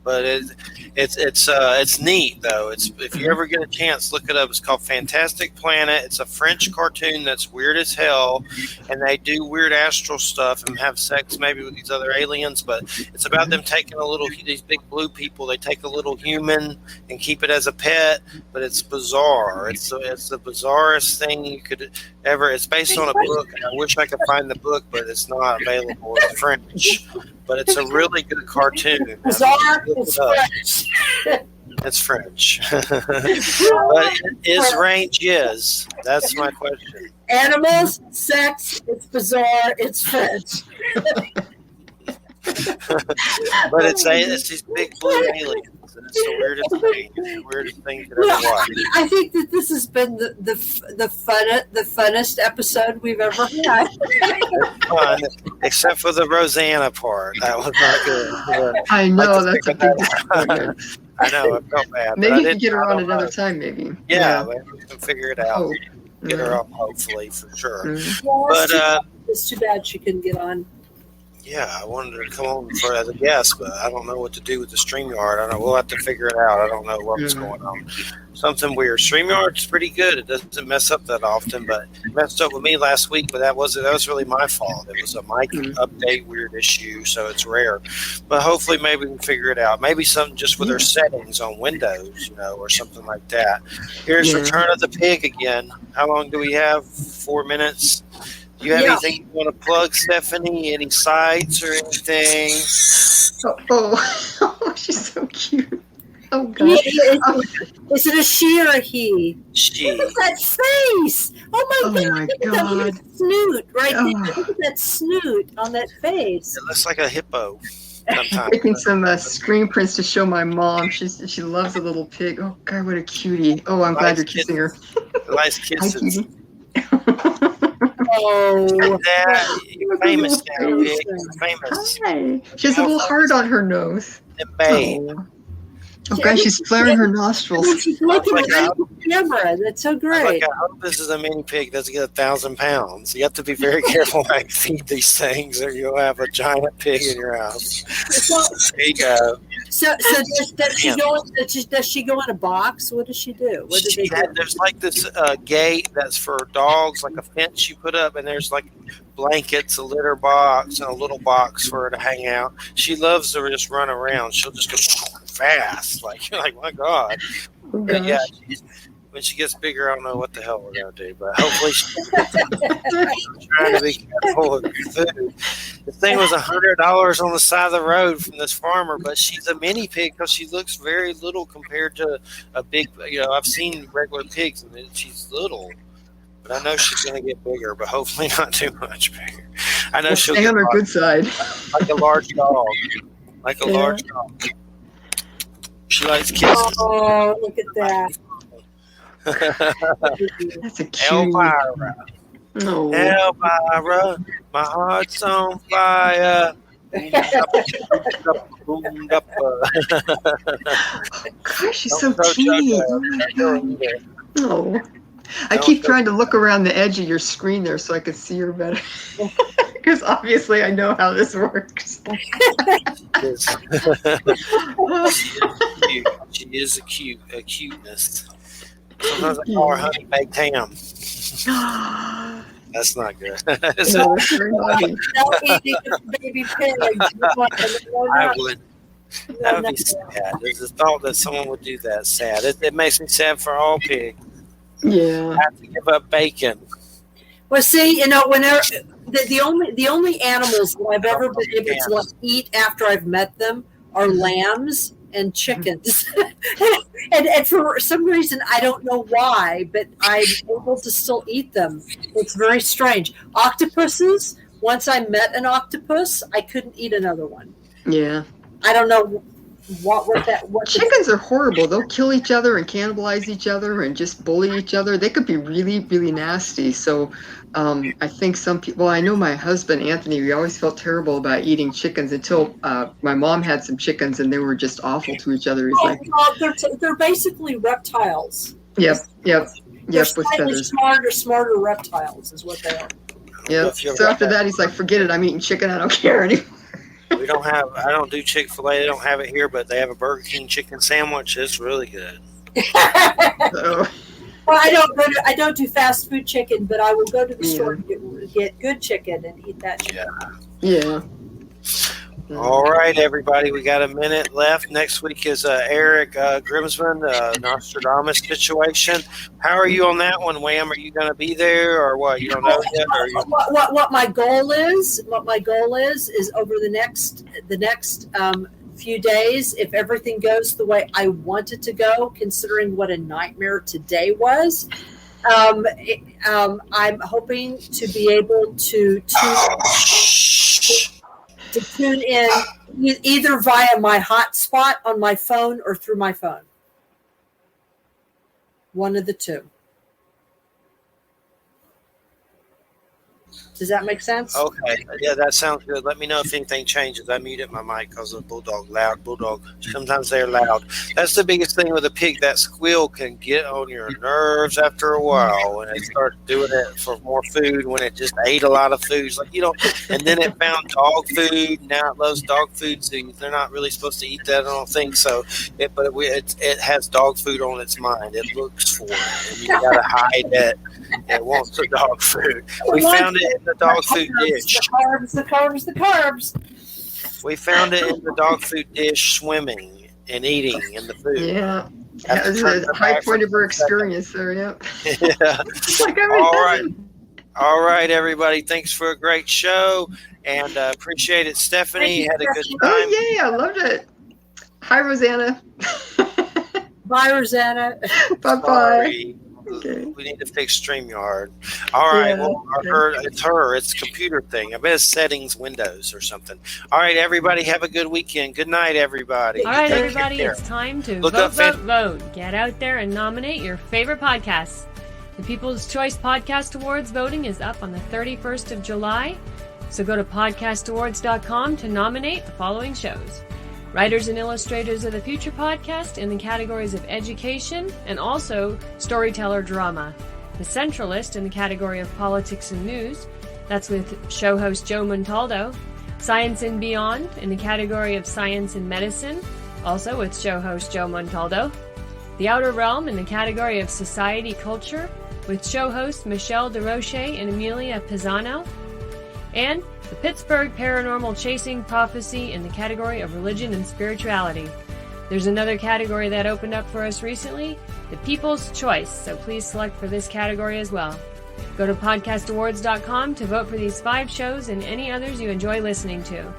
but it's neat though. If you ever get a chance, look it up. It's called Fantastic Planet. It's a French cartoon that's weird as hell, and they do weird astral stuff and have sex maybe with these other aliens. But it's about them taking these big blue people. They take a little human and keep it as a pet. But it's bizarre. It's the bizarrest thing you could ever. It's based on a book, and I wish I could find the book, but it's not available. It's French. But it's a really good cartoon. Bizarre. It's French. It's French. But his range is. That's my question. Animals, sex, it's bizarre, it's French. But it's these big blue aliens. And it's the weirdest thing. It's the weirdest thing you could ever watch. I think that this has been the funnest episode we've ever had. Fun, except for the Rosanna part. That was not good. I know, that's a big disappointment. I know, I felt bad. Maybe you can get her on another time, maybe. Yeah, we can figure it out. Get her on, hopefully, for sure. Mm-hmm. But it's too bad she couldn't get on. Yeah, I wanted her to come on for as a guest, but I don't know what to do with the StreamYard. I don't know. We'll have to figure it out. I don't know what's going on. Something weird. StreamYard's pretty good. It doesn't mess up that often, but it messed up with me last week. But that was really my fault. It was a mic update weird issue, so it's rare. But hopefully, maybe we can figure it out. Maybe something just with our settings on Windows, or something like that. Here's Return of the Pig again. How long do we have? 4 minutes. Do you have anything you want to plug, Stephanie? Any sites or anything? Oh, she's so cute. Oh, God. Is it a she or a he? She. Look at that face. Oh, my God. That snoot right there. Look at that snoot on that face. It looks like a hippo. I'm taking some screen prints to show my mom. She loves a little pig. Oh, God, what a cutie. Oh, I'm glad you're kissing her. Nice kisses. Oh, you're famous now, pig. Famous. Hi. She has a little heart on her nose. Oh, God, she's flaring her nostrils. She's looking at the camera. That's so great. I hope this is a mini pig doesn't get 1,000 pounds. You have to be very careful how you feed these things, or you'll have a giant pig in your house. There you go. So does she go in a box? What does she do? What do they do? There's like this gate that's for dogs, like a fence you put up, and there's like blankets, a litter box, and a little box for her to hang out. She loves to just run around. She'll just go fast. Like, you're like, my God. Oh, yeah, when she gets bigger, I don't know what the hell we're gonna do, but hopefully she's trying to be careful of your food. The thing was $100 on the side of the road from this farmer, but she's a mini pig because she looks very little compared to a big. I've seen regular pigs and she's little, but I know she's gonna get bigger, but hopefully not too much bigger. I know she'll stay get on her good side. like a large dog, like a large dog. She likes kisses. Oh, look at that. That's a cute. Elvira. Oh. Elvira, my heart's on fire. Gosh, she's so teeny. Oh my God. Oh. I keep trying to look around the edge of your screen there so I can see her better. Because obviously I know how this works. She is a cuteness. Sometimes I call her honey baked ham. That's not good. No, that's very naughty. No eating baby pigs. I would. That would be sad. There's the thought that someone would do that. Sad. It makes me sad for all pigs. Yeah. I have to give up bacon. Well, see, whenever the only animals that I've ever been able to eat after I've met them are lambs and chickens. and for some reason, I don't know why, but I'm able to still eat them. It's very strange. Octopuses, once I met an octopus, I couldn't eat another one. Yeah. I don't know what chickens are horrible. They'll kill each other and cannibalize each other and just bully each other. They could be really, really nasty. So I think some people, well, I know my husband, Anthony, we always felt terrible about eating chickens until my mom had some chickens and they were just awful to each other. He's like, they're basically reptiles. Yep, They're with slightly feathers. smarter reptiles is what they are. Yeah. So after that, he's like, forget it. I'm eating chicken. I don't care anymore. I don't do Chick-fil-A. They don't have it here, but they have a Burger King chicken sandwich. It's really good. So, well, I don't do fast food chicken, but I will go to the store and get good chicken and eat that chicken. Yeah. All right, everybody. We got a minute left. Next week is Eric Grimsman, Nostradamus situation. How are you on that one, Wham? Are you going to be there, or what? You don't know yet? Or you... What my goal is? What my goal is over the next few days, if everything goes the way I want it to go, considering what a nightmare today was. I'm hoping to be able to tune in either via my hotspot on my phone or through my phone. One of the two. Does that make sense? Okay. Yeah, that sounds good. Let me know if anything changes. I muted my mic because of loud bulldog. Sometimes they're loud. That's the biggest thing with a pig. That squeal can get on your nerves after a while when it starts doing it for more food, when it just ate a lot of food. Like, and then it found dog food. Now it loves dog food. So they're not really supposed to eat that, I don't think. So, it has dog food on its mind. It looks for it. And you got to hide it. It wants the dog food. We found it in the dog food dish. The carbs. We found it in the dog food dish, swimming and eating in the food. Yeah. That was a high point of her experience there, yep. Yeah. All right, everybody. Thanks for a great show, and appreciate it. Stephanie, had a good time. Oh, yeah, I loved it. Hi, Rosanna. Bye, Rosanna. Bye-bye. Okay. We need to fix StreamYard. All right. Yeah, It's a computer thing. I bet it's settings, Windows, or something. All right, everybody. Have a good weekend. Good night, everybody. All right, everybody. It's time to vote. Get out there and nominate your favorite podcasts. The People's Choice Podcast Awards voting is up on the 31st of July. So go to podcastawards.com to nominate the following shows. Writers and Illustrators of the Future podcast in the categories of education and also storyteller drama. The Centralist in the category of politics and news. That's with show host Joe Montaldo. Science and Beyond in the category of science and medicine. Also with show host Joe Montaldo. The Outer Realm in the category of society culture with show hosts Michelle DeRoche and Amelia Pisano. And the Pittsburgh Paranormal Chasing Prophecy in the category of religion and spirituality. There's another category that opened up for us recently, the People's Choice, so please select for this category as well. Go to podcastawards.com to vote for these 5 shows and any others you enjoy listening to.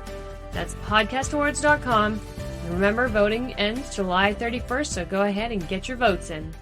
That's podcastawards.com. And remember, voting ends July 31st, so go ahead and get your votes in.